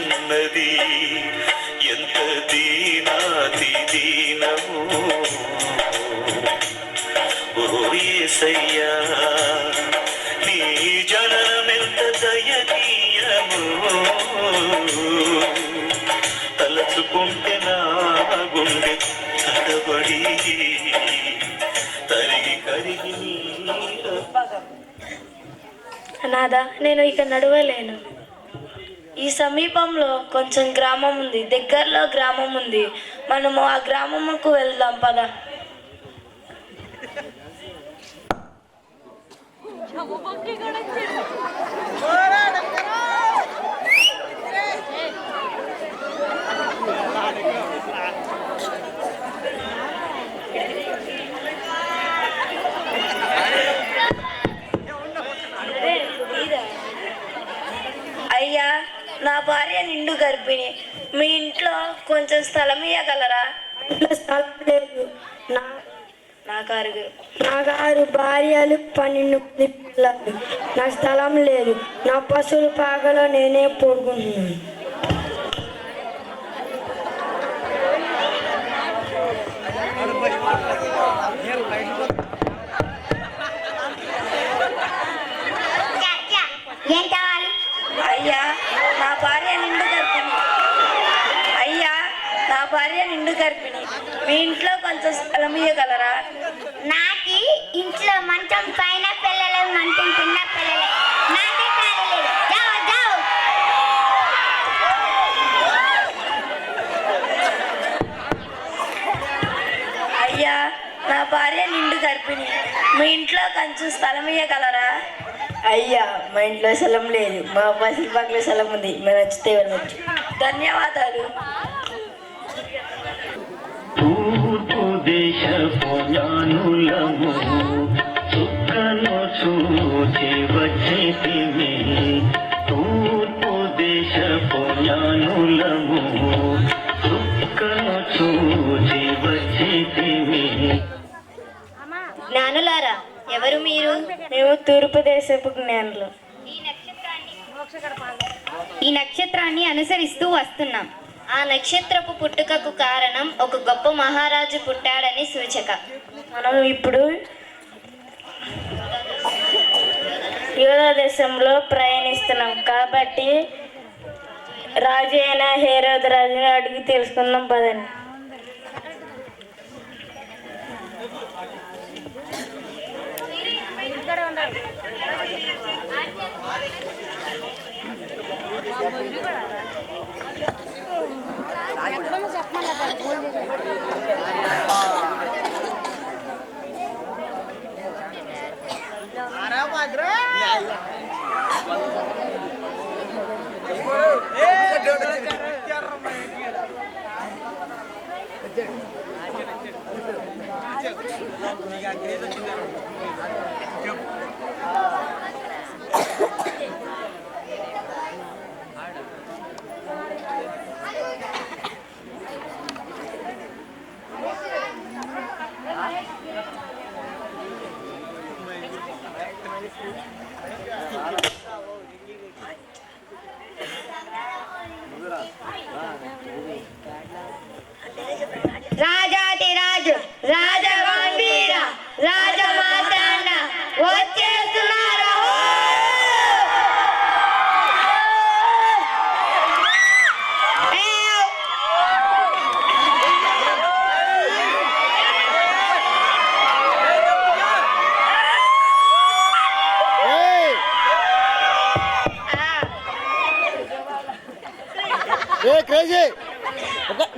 ఎంత దీనాతి దీనమో ఓ యేసయ్యా. నీ జననమెంత దయనీయమో, తలచుకుంటే నా గుండె తడబడి తరిగి కరిగి నాదా, నేను ఇక నడవలేను. ఈ సమీపంలో కొంచెం గ్రామం ఉంది, దగ్గరలో గ్రామం ఉంది. మనము ఆ గ్రామముకు వెళ్దాం పద. అయ్యా, నా భార్య నిండు గర్భిణి. మీ ఇంట్లో కొంచెం స్థలం ఇవ్వగలరా? ఇంట్లో స్థలం లేదు. నాకు ఆరు భార్యలు 12 పిల్లలు. నా స్థలం లేదు. నా పశువుల పాకలో నేనే పడుకుంటున్నాను. ఏం కావాలి? అయ్యా, నా భార్య నిండు గర్భిణి. మీ ఇంట్లో కొంచెం స్థలం ఇవ్వగలరా? నాకి ఇంట్లో మంచం పైన పిల్లలు, మంచం కింద పిల్లలే. నాకే ఖాళీ లేదు. జావ్ జావ్. అయ్యా, నా భార్య నిండు గర్భిణి. మీ ఇంట్లో కొంచెం స్థలం ఇవ్వగలరా? అయ్యా, మా ఇంట్లో స్థలం లేదు. మా పశువుల పాకలో స్థలం ఉంది. మీరు నచ్చితే వెళ్ళొచ్చు. ధన్యవాదాలు. తూర్పు దేశపు జ్ఞానులము చుక్కను చూచి వచ్చేతిమి. తూర్పు దేశపు జ్ఞానులము చుక్కను చూచి వచ్చేతిమి. జ్ఞానులారా, ఎవరు మీరు? మేము తూర్పు దేశపు జ్ఞానులు. ఈ నక్షత్రాన్ని అనుసరిస్తూ వస్తున్నాం. ఆ నక్షత్రపు పుట్టుకకు కారణం ఒక గొప్ప మహారాజు పుట్టాడని సూచక. మనం ఇప్పుడు యూదా దేశంలో ప్రయాణిస్తున్నాం కాబట్టి రాజు అయిన హేరోదు రాజుని అడిగి తెలుసుకుందాం పదండి.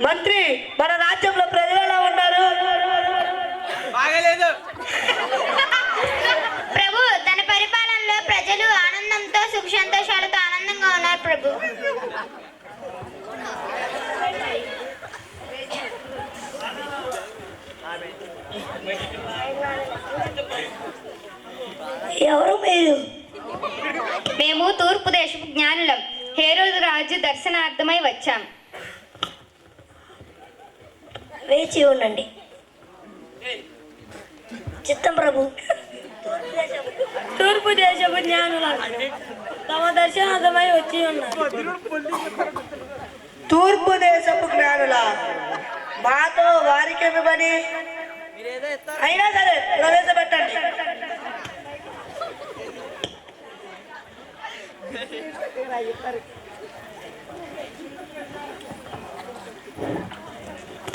మంత్రి, మన రాజ్యంలో ప్రజలు ఎలా ఉన్నారు? ప్రభు, తన పరిపాలనలో ప్రజలు ఆనందంతో సుఖ సంతోషాలతో ఆనందంగా ఉన్నారు ప్రభు. ఎవరు మీరు? మేము తూర్పు దేశపు జ్ఞానులం. హేరోదు రాజు దర్శనార్థమై వచ్చాం. వేచి ఉండండి. చిత్తం ప్రభు. తూర్పు దేశపు జ్ఞానులు తమ దర్శనార్థమై వచ్చి ఉన్నారు. తూర్పు దేశపు జ్ఞానుల మాతో వారికేమి పని? అయినా సరే ప్రవేశపెట్టండి.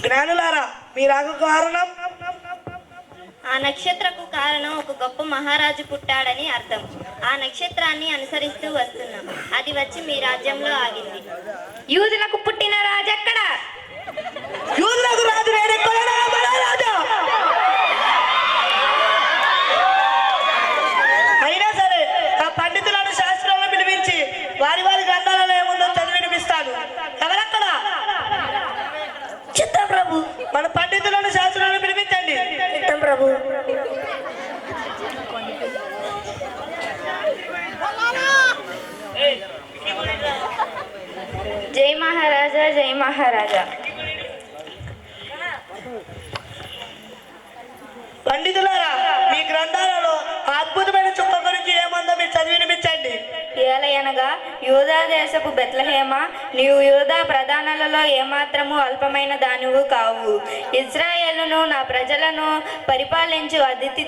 జ్ఞానులారా, మీ రాక కారణం? ఆ నక్షత్రకు కారణం ఒక గొప్ప మహారాజు పుట్టాడని అర్థం. ఆ నక్షత్రాన్ని అనుసరిస్తూ వస్తున్నాం. అది వచ్చి మీ రాజ్యంలో ఆగింది. యూదులకు పుట్టిన రాజు ఎక్కడ? యూదులకు రాజు నేనెక్కడైనా రాజా. అయినా సరే ఆ పండితులను శాస్త్రాలను పిలిపించి వారి వారి గ్రంథాలలో ఏముందో చదివి వినిపిస్తాను. ఎవరక్కడ? చిత్తం ప్రభు. మన పండితులను శాస్త్రాలను పిలిపించండి. చిత్తం ప్రభు. జై మహారాజా, జై మహారాజా. పండితులారా, మీ గ్రంథాలలో అద్భుతమైన చుక్క గురించి ఏముందో మీరు చదివి వినిపించండి. ఏలయనగా, యూదా దేశపు బెత్లెహేమ, నీవు యూదా ప్రధానులలో ఏమాత్రము అల్పమైన దానివు కావు. ఇజ్రాయేలును నా ప్రజలను పరిపాలించు అతిథి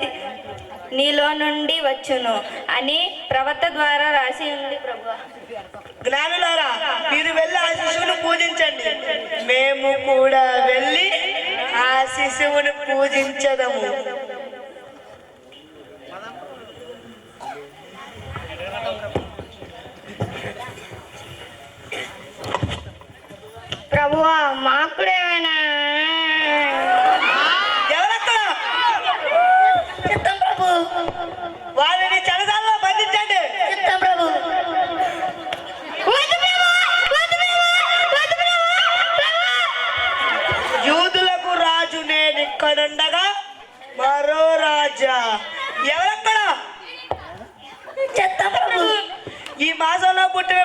నీలో నుండి వచ్చును అని ప్రవక్త ద్వారా రాసి ఉంది ప్రభు. జ్ఞానులారా, మీరు వెళ్ళి ఆ శిశువును పూజించండి. మేము కూడా వెళ్ళి ఆ శిశువును పూజించదము. ప్రభువా, మాకు కూడా ఏమైనా? ఎవరక్కడ? చిత్తం ప్రభు. వారిని చెరసాలలో బంధించండి. చిత్తం ప్రభు. యూదులకు రాజు నేను ఇక్కడుండగా మరో రాజా ఎవరక్కడ? చిత్తం ప్రభు. ఈ మాసంలో పుట్టిన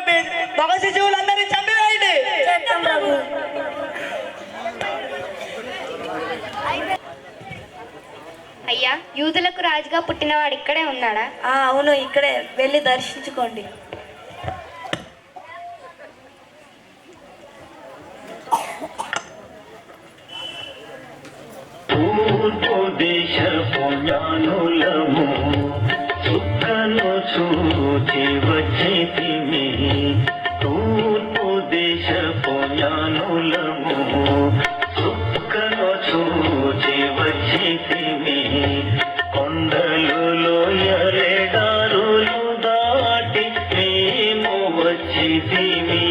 మగ శిశువులందరినీ చంపివేయండి. చిత్తం ప్రభు. అయ్యా, యూదులకు రాజుగా పుట్టినవాడు ఇక్కడే ఉన్నాడా? అవును, ఇక్కడే. వెళ్ళి దర్శించుకోండి. తూర్పు దేశపు జ్ఞానులము చుక్కను చూచి వచ్చితిమి. తూర్పు దేశపు జ్ఞానులము చుక్కను చూచి వచ్చితిమి. కొండలు లోయలేదారులు దాటి మేము వచ్చితిమి.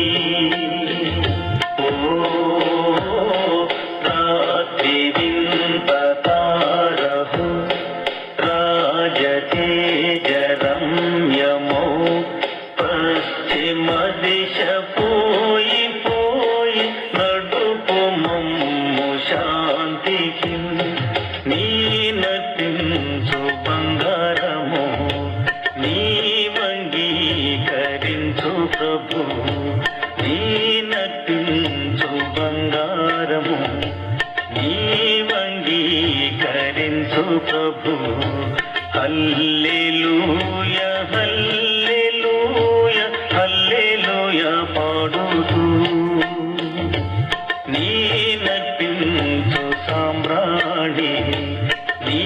రమ్యమో పశ్చిమ దిశ పోయి పోయి నడుపు మమ్ము శాంతికి. నీ నటించు బంగారము నీ వంగీకరించు ప్రభు. నీ నటించు బంగారము నీ వంగీకరించు ప్రభు. హల్లెలూయా, హల్లెలూయా, హల్లెలూయా పాడుతూ నీ నటించు సామ్రాణి నీ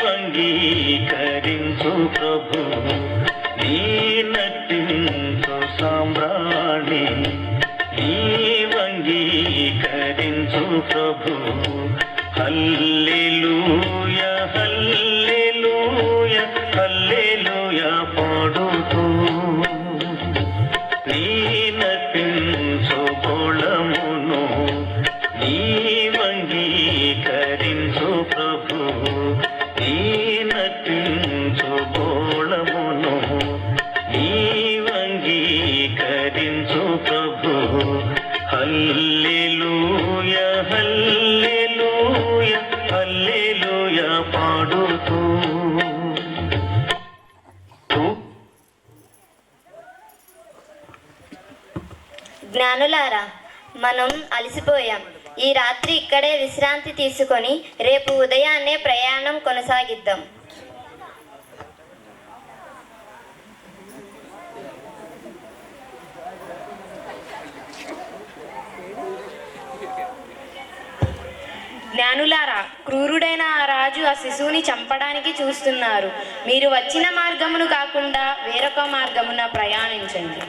వంగీకరించు ప్రభు. నీ నటించు సామ్రాణి నీ వంగీకరించు ప్రభు. హల్లెలూయా, హల్లెలూయా, హల్లెలూయా పాడుతూ నీ నటించు బోళ హల్లెలూయా హల్లెలూయా హల్లెలూయా పాడుతూ జ్ఞానులారా, మనం అలసిపోయాం. ఈ రాత్రి ఇక్కడే విశ్రాంతి తీసుకొని రేపు ఉదయాన్నే ప్రయాణం కొనసాగిద్దాం. జ్ఞానులారా, క్రూరుడైన ఆ రాజు ఆ శిశువుని చంపడానికి చూస్తున్నారు. మీరు వచ్చిన మార్గమును కాకుండా వేరొక మార్గమున ప్రయాణించండి.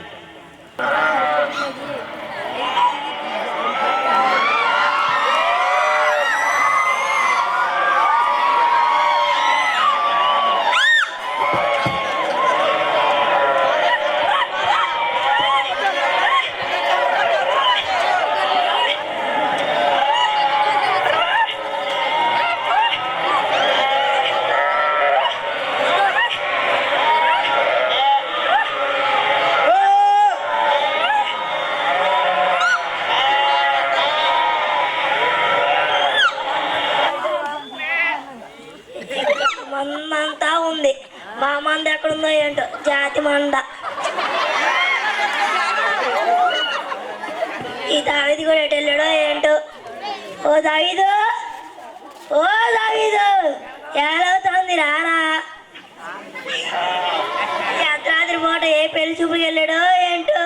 మందంతా ఉంది. మా మంద ఎక్కడుందో ఏంటో, జాతి మంద. ఈ దావిది కూడా ఎటు వెళ్ళాడో ఏంటో. ఓ దావిదు, ఓ దావిదు, ఏలవుతోంది రారా. ఈ అర్ధరాత్రి పూట ఏ పెళ్లి చూపుకి వెళ్ళాడో ఏంటో.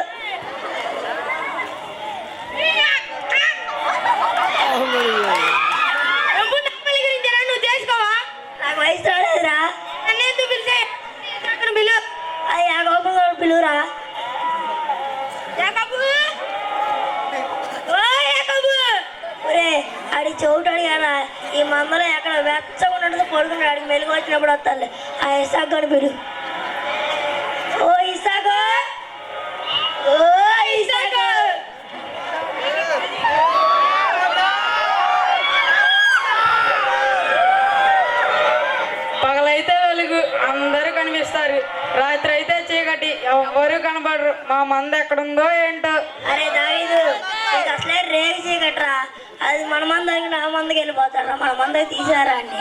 నాకు వయసు రాలేదురా. నన్ను పిలిచే పిలు. అది యాకోబు పిలువురా. ఒరే, ఆడి చోటు అడిగారా. ఈ మందలో ఎక్కడ వెచ్చగా ఉన్నట్టు పడుకున్నాడు. ఆడికి మెలుగు వచ్చినప్పుడు వస్తాను. ఆ ఇసాక్ అని పిలు. ఓ ఇసాకు, ఓ ఇసాకు. పగలైతే వెలుగు, అందరూ కనిపిస్తారు. రాత్రి అయితే చీకటి, ఎవ్వరూ కనబడరు. మా మంద ఎక్కడుందో ఏంటో. అరే దావీదు, నీకు అసలే రేగి చీకట్రా. అది మన మందకి నా మందకి వెళ్ళిపోతారా. మన మందకి తీసారా అండి.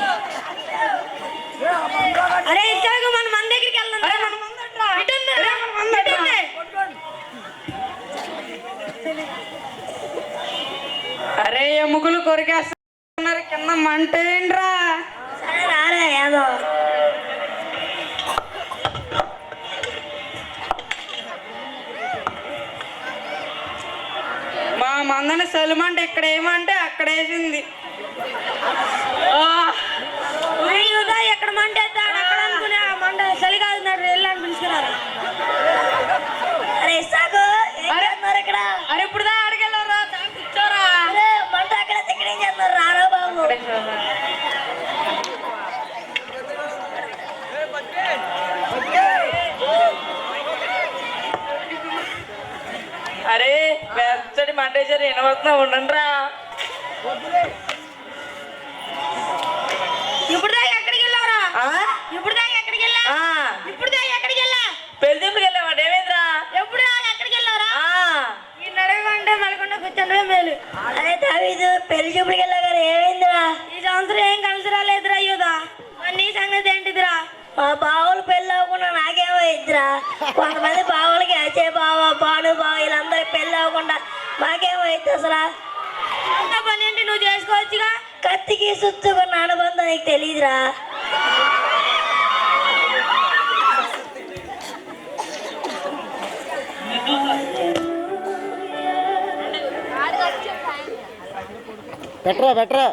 అరే ఇచ్చాక మన మంద దగ్గరికి వెళ్దాం. అరే ఎముకలు కొరికేస్తున్నారు, కింద మంట ఏంట్రా. సరే రారా ఏదో. మా మందని సలుమంటే ఇక్కడ ఏమంటే అక్కడ వేసింది. ఎక్కడ మంట వేస్తాడు అక్కడ అనుకునే ఆ మంట చలి కాదు. వెళ్ళని పిలుచుకున్నారా. అరే ఇస్తాకు ఇక్కడ. అరే ఇప్పుడు అడిగెళ్ళరా, కూర్చోరా. అరే మంట అక్కడ ఇక్కడ ఏం చేస్తున్నారు. రారా బాబు. అరే వెచ్చడి మంటేసారి వినవస్తున్నా, ఉండండి రా. ఇప్పుడు దాకా ఎక్కడికి వెళ్ళావురా. ఇప్పుడు దాకా ఎక్కడికి వెళ్ళా. ఇప్పుడు దాకా ఎక్కడికి వెళ్ళా. పెళ్లింపుకి వెళ్ళావాడు. ఏమైందిరా. ఎప్పుడు ఎక్కడికి వెళ్ళారా. ఈ నడవంటే మలకుండా కూర్చోండి మేలు. అరే దావీదు, పెళ్లి చూపుడికి వెళ్ళా గారు ఏమైందిరా. ఈ సంవత్సరం ఏం కలిసి రాలేదురా. యూదా, నీ సంగతి ఏంటిదిరా. మా బావులు పెళ్ళి అవ్వకుండా నాకేమైద్దిరా. కొంతమంది బావులకి అచ్చే బావ, బాను బావ వీళ్ళందరికి పెళ్ళి అవ్వకుండా మాకేమైద్ది అసలు. పని ఏంటి నువ్వు చేసుకోవచ్చుగా. కత్తికి సుత్తుకున్న అనుబంధం నీకు తెలియదురా. బెటరా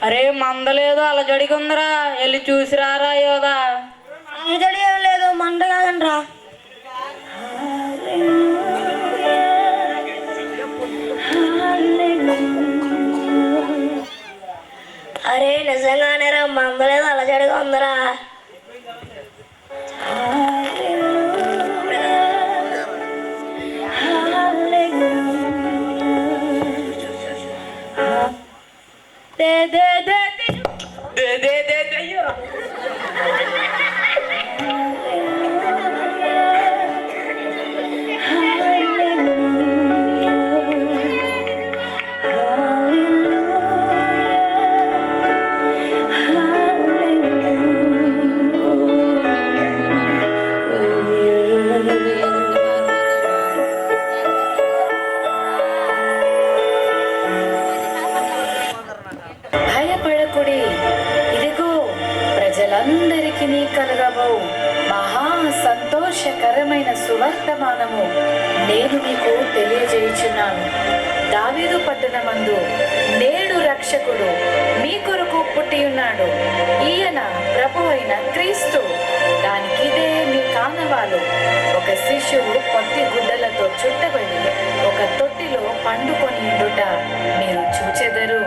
అరే మందలేదు, అలా జడిగుందరా. వెళ్ళి చూసిరారా యోదా. జడి ఏం లేదు, మంద కాదండ్రా. అరే నిజంగానే రా, మందలేదు అలజడిగా ఉందరా. దే దే దే దే దే దే దెయ్యం. భయపడకుడి, ఇదిగో ప్రజలందరికీ కలగబో మహా సంతోషకరమైన సువర్తమానము నేను మీకు తెలియజేయుచున్నాను. దావీదు పట్టణమందు నేడు రక్షకుడు మీ కొరకు పుట్టి ఉన్నాడు. ఈయన ప్రభు అయిన క్రీస్తు. దానికిదే మీ కానవాలు. ఒక శిశువు పొత్తి గుడ్డలతో చుట్టబడి ఒక తొట్టిలో పండుకొని ఉండుట మీరు చూచెదరు.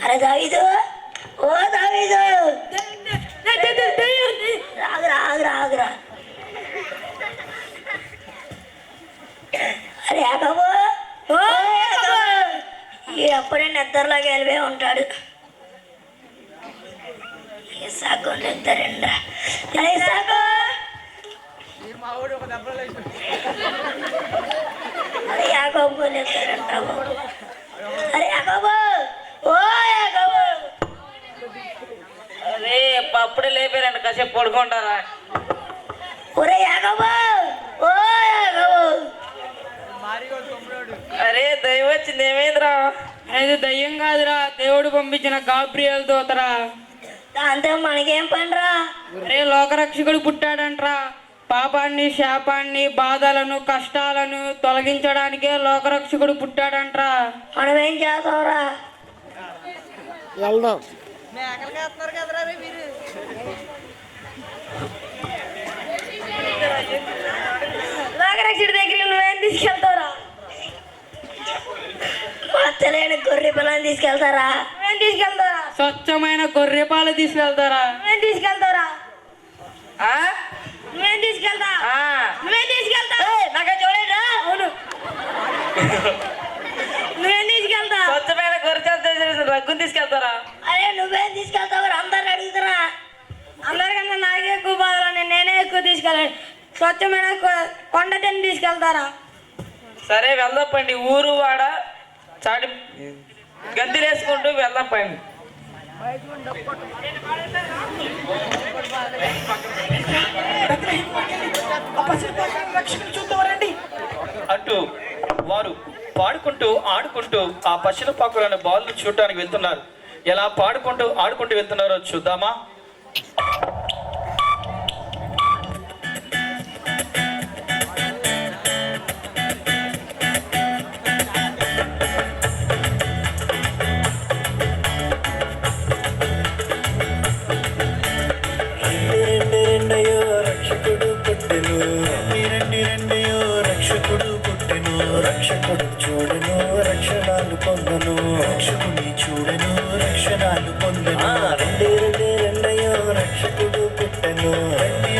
అరే దావీదు, ఓ దావీదు, ఆగురా ఆగురా ఆగురా. అరే యాకోబు, ఓ యాకోబు, ఎప్పుడే నిద్రలోకి వెళ్ళిపోయి ఉంటాడు. ఇసాకు నిద్రండా, ఇసాకు. అరే యాకోబు నిద్రంటావు. అరే యాకోబు, ఓ యాకోబు. అరే అప్పుడే లేపారండి, కాసేపు పడుకుంటారా? ఒరే యాకోబు, ఓ యాకోబు. అరే దయ్యం వచ్చింది, ఏమైందిరా? అది దయ్యం కాదురా, దేవుడు పంపించిన గాబ్రియల్ దూతరా. దాంతో మనకేం పనిరా? అరే లోకరక్షకుడు పుట్టాడంట్రా. పాపాన్ని, శాపాన్ని, బాధలను, కష్టాలను తొలగించడానికే లోకరక్షకుడు పుట్టాడంట్రా. మనం ఏం చేస్తావురా? వెళ్దాం. లోకరక్షకుడి దగ్గరికి నువ్వేం తీసుకెళ్తావురా? మచ్చలేని గొర్రె పిల్లని తీసుకెళ్తారా? నువ్వేం తీసుకెళ్తారా? స్వచ్ఛమైన గొర్రె పాలు తీసుకెళ్తారా? నువ్వేం తీసుకెళ్తావురా? నువ్వేం తీసుకెళ్తా? నువ్వేం తీసుకెళ్తావు? నాకు చూడరా? అవును. నువ్వేం తీసుకెళ్తా? స్వచ్ఛమైన గొర్రె రగ్గుని తీసుకెళ్తారా? అరే నువ్వేం తీసుకెళ్తావు? అందరు అడుగుతారా? అందరికన్నా నాకే ఎక్కువ బాధలు, నేనే ఎక్కువ తీసుకెళ్ళాను. స్వచ్ఛమైన కొండ తిని తీసుకెళ్తారా? సరే వెళ్దాం పండి. ఊరు వాడ చాటి గంతులు వేసుకుంటూ వెళ్దాం పండి. అంటూ వారు పాడుకుంటూ ఆడుకుంటూ ఆ పశుల పాకులను బాల్ను చూడటానికి వెళ్తున్నారు. ఎలా పాడుకుంటూ ఆడుకుంటూ వెళ్తున్నారో చూద్దామా? రక్షకుడు చూడను రక్షణాలు పొందను, రక్షకుని చూడను రక్షణాలు పొందను. రెండయ్యో రక్షకుడు పుట్టెను,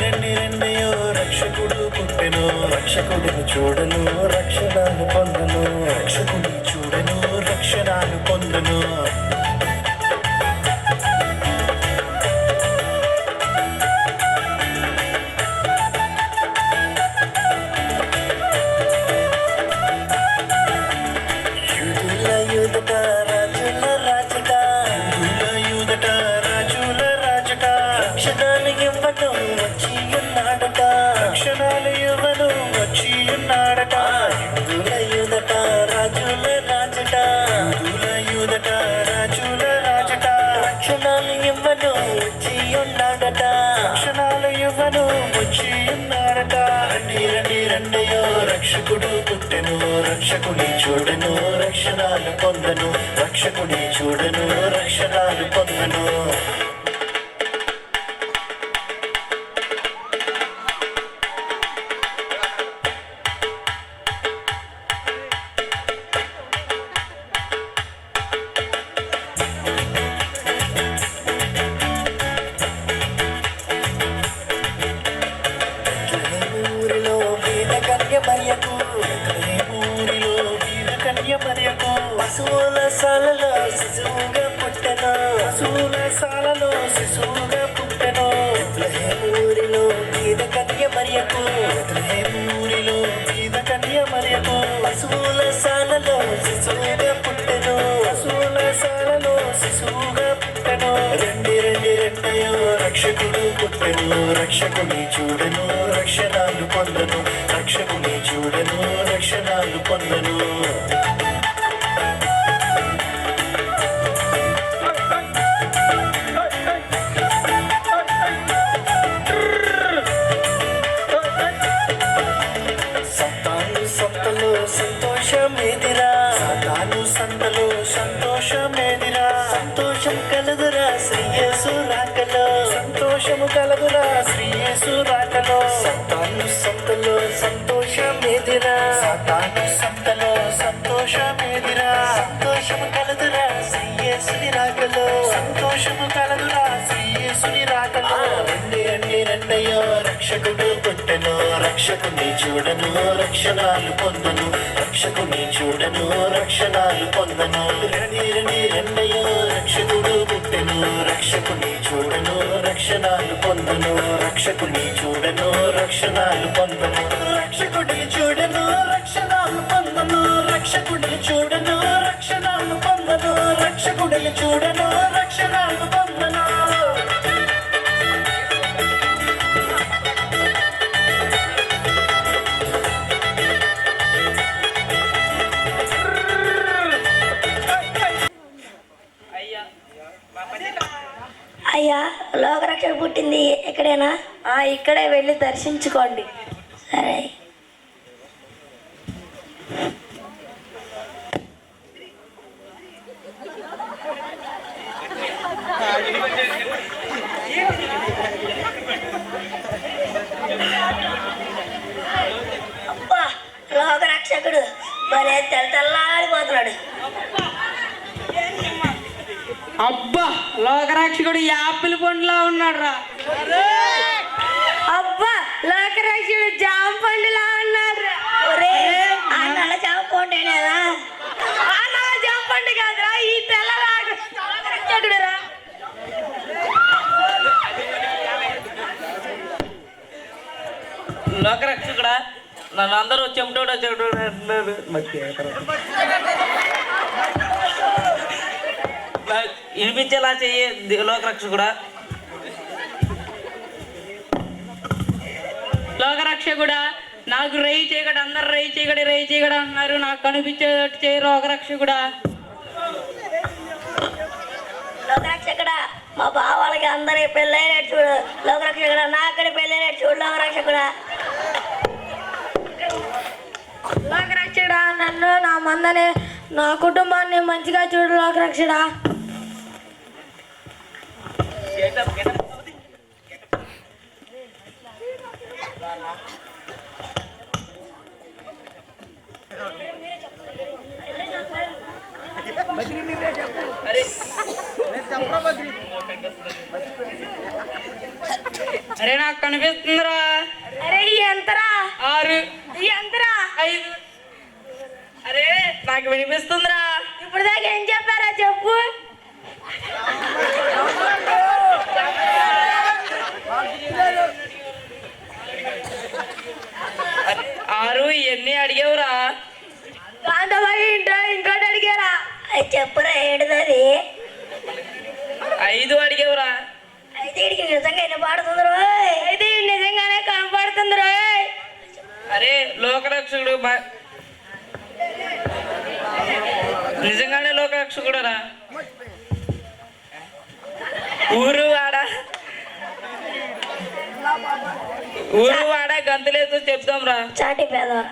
రెండయ్యో రక్షకుడు పుట్టెను. రక్షకుడిని చూడను రక్షణాలు పొందను, రక్షకుని చూడను రక్షణాలు పొందను. రక్షణాలు ఇవ్వను వచ్చి ఉన్నాడట, హిందుల యూదట రాజుల రాజట, హిందుల యూదట రాజుల రాజట. రక్షణాలు ఇవ్వను వచ్చి ఉన్నాడట, రక్షణాలు ఇవ్వను వచ్చి ఉన్నాడట. రండి రండి రండయో రక్షకుడు పుట్టెను, రక్షకుని చూడను రక్షణాలు పొందను, రక్షకుని చూడను రక్షణాలు పొందను. కన్య మరియకు పశువుల సాలలో శిశువుగా పుట్టెను పశువుల సాలలో శిశువుగా పుట్టెను బెత్లెహేము ఊరిలో బీద కన్య మరియకు బెత్లెహేము ఊరిలో బీద కన్య మరియకు పశువుల సాలలో శిశువుగా పుట్టెను పశువుల సాలలో శిశువుగా పుట్టెను రండి రండి రెండయో రక్షకుడు పుట్టెను రక్షకుని చూడను రక్షణాలు పొందను రక్షకుని చూడను రక్షణాలు పొందను సతాను సంతలో సంతోషమేదిరా సతాను సంతలో సంతోషమేదిరా సంతోషం కలుగురా శ్రీయేసు రాకలో సంతోషము కలుగురా శ్రీయేసు రాకలో సతాను సంతలో సంతోషమేదిరా సతాను సంతలో సంతోషమేదిరా సంతోషము కలుగురా శ్రీయేసుని రాకలో సంతోషము కలుగురా శ్రీయేసుని రాకలో రండి రండి రండయ్యో రక్షకుడు పుట్టెను రక్షకుని చూడను రక్షణాలు పొందను రక్షకుని చూడను రక్షణాలు పొందను రండి రండి రండయ్యో రక్షకుడు పుట్టెను రక్షకుని చూడను రక్షణాలు పొందను రక్షకుని చూడను రక్షణాలు పొందను రక్షకుడిని చూడను రక్షణాలు పొందను రక్షకుడిని చూడను రక్షణాలు పొందను రక్షకుడిని చూడను రక్షణాలు పొందను అయ్యా లోకరక్షణ పుట్టింది ఎక్కడైనా ఇక్కడే వెళ్ళి దర్శించుకోండి. సరే. అబ్బా లోకరక్షకుడు భలే తెల్లవాడిపోతున్నాడు. అబ్బా లోకరక్షకుడు యాపిల్ పండులా ఉన్నాడు రా. అబ్బా లోకరక్షకుడు జామ పండులా ఉన్నాడు. ఆ నల్ల జామ పండు లేదా? ఆ నల్ల జామ పండు కాదురా, ఈ తెల్ల లోకరక్షకుడు రా. లోకరక్షకుడా నన్ను అందరూ చెమటోడు అంటున్నారు. వినిపించేలా చెయ్యి లోకరక్షకుడా. లోకరక్షకుడా నాకు రేయి చేయగడు, అందరు రేయి చేయగడు అంటున్నారు. నాకు కనిపించేటట్టు చేయి లోకరక్షకుడా. లోకరక్షకుడా మా బావాళ్ళకి అందరికి పెళ్ళైనట్టు చూడు లోకరక్షకుడా. నా అక్కడ పెళ్ళైనట్టు చూడు లోకరక్షకుడా. లోకరక్షకుడా నన్ను నా మందని నా కుటుంబాన్ని మంచిగా చూడు లోకరక్షకుడా. అరే నాకు కనిపిస్తుందిరా. అరే ఎంతరా? 6. ఎంతరా? 5. అరే నాకు వినిపిస్తుందిరా. ఇప్పుడు దాకా ఏం చెప్పారా చెప్పు. ఆరు ఎన్ని అడిగావురా? ఇంకోటి అడిగారా? చెప్పురా ఏడుదది. 5 అడిగావురా. అయితే నిజంగా వినపడుతుంది రోయ్. అయితే నిజంగానే కనపడుతుంది రోయ్. అరే లోకరక్షకుడు నిజంగానే లోకరక్షకుడురా. ఊరు వాడ గంతులేతో చెప్తాం రా. చాటి పేదవా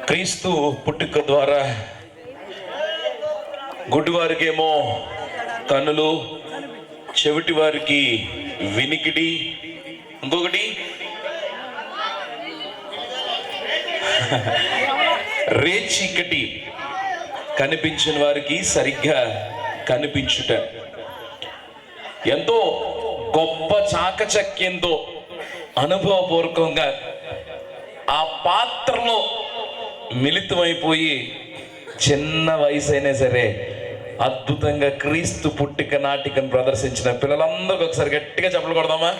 క్రీస్తు పుట్టుక ద్వారా గుడ్డివారికేమో కన్నులు, చెవిటి వారికి వినికిడి, ఇంకొకటి రేచీకటి కనిపించిన వారికి సరిగ్గా కనిపించుట. ఎంతో గొప్ప చాకచక్యంతో అనుభవపూర్వకంగా ఆ పాత్రలో మిళితమైపోయి చిన్న వయసు అయినా సరే అద్భుతంగా క్రీస్తు పుట్టిక నాటికను ప్రదర్శించిన పిల్లలందరికీ ఒకసారి గట్టిగా చప్పట్లు కొడదామా?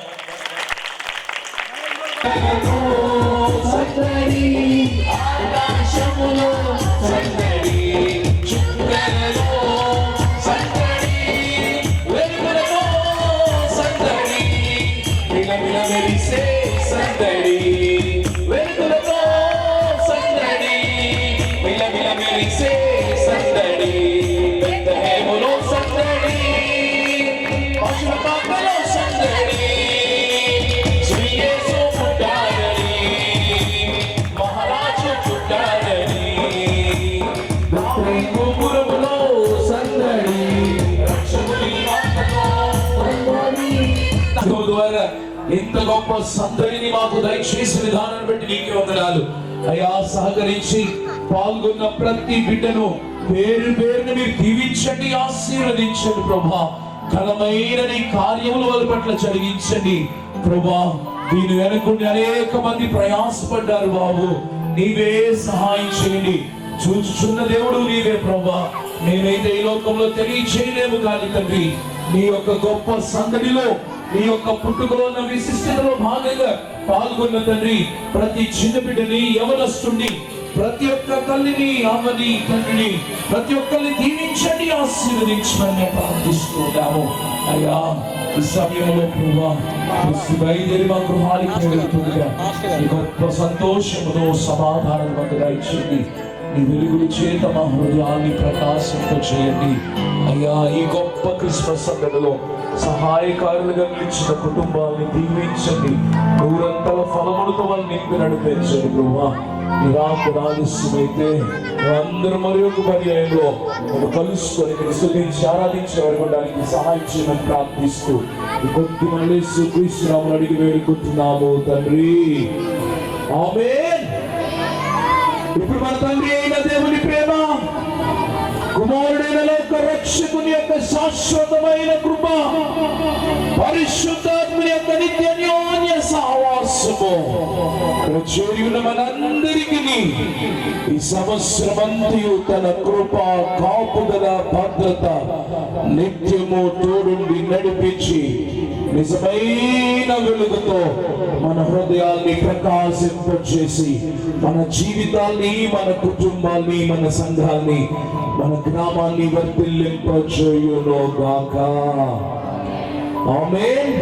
ద్వారా ఇంత గొప్ప సందడిని మాకు దయచేసి విధానాన్ని బట్టి నీకే వందనాలు అయ్యా. సహకరించి పాల్గొన్న ప్రతి బిడ్డను పేరు పేరుని మీరు దీవించండి, ఆశీర్వదించండి ప్రభా. ఘనమైన నీ కార్యములు వాళ్ళ పట్ల జరిగించండి ప్రభా. దీని వెనుకుండి అనేక మంది ప్రయాసపడ్డారు బాబు, నీవే సహాయం చేయండి. చూచుచున్న దేవుడు నీవే ప్రభా. మేమైతే ఈ లోకంలో తెలియచేయలేము కానీ తండ్రి, నీ యొక్క గొప్ప సందడిలో, నీ యొక్క పుట్టుకలో ఉన్న విశిష్టతలో భాగంగా పాల్గొన్న తండ్రి, ప్రతి చిన్న బిడ్డని, యవనస్తుని, ప్రతి ఒక్క తల్లిని, అమ్మని, తండ్రిని, ప్రతి ఒక్కరిని దీవించండి, ఆశీర్వదించమని ప్రార్థిస్తున్నాము అయ్యా. ఈ సమయంలో ప్రభా బయలుదేరి మా గృహానికి వెళ్తుండగా ఈ గొప్ప సంతోషముతో సమాధానం మాకు దయచేయండి. నీ వెలుగుల చేత మా హృదయాన్ని ప్రకాశింపచేయండి అయ్యా. ఈ గొప్ప క్రిస్మస్ సందడిలో సహాయకారులుగా నిలిచిన కుటుంబాన్ని దీవించండి, నూరంతల ఫలములతో వాళ్ళు నింపి నడిపించండి ప్రభా. నిరాకురాలస్యమైతే అందరూ మరి ఒక పర్యాయంలో కలుసుకొని విశ్వసించి ఆరాధించే వరకు సహాయం చేయమని ప్రార్థిస్తూ ఈ కొద్ది మళ్ళీ శ్రీకృష్ణరాములు అడిగి వేడుకుంటున్నాము తండ్రి, ఆమేన్. ఇప్పుడు మన తండ్రి అయిన దేవుని ప్రేమ, కుమారుడైన లోక రక్షకుని యొక్క శాశ్వతమైన కృప, పరిశుద్ధాత్మని యొక్క నిత్య సహవాసము చేరి ఉన్న మనందరికీ ఈ సంవత్సరమంతయు తన కృప, కాపుదల, భద్రత నిత్యము తోడుండి నడిపించి నిజమైన వెలుగుతో మన హృదయాల్ని ప్రకాశింపచేసి మన జీవితాల్ని, మన కుటుంబాల్ని, మన సంఘాల్ని, మన గ్రామాన్ని వర్ధిల్లింపచేయును గాక. ఆమేన్.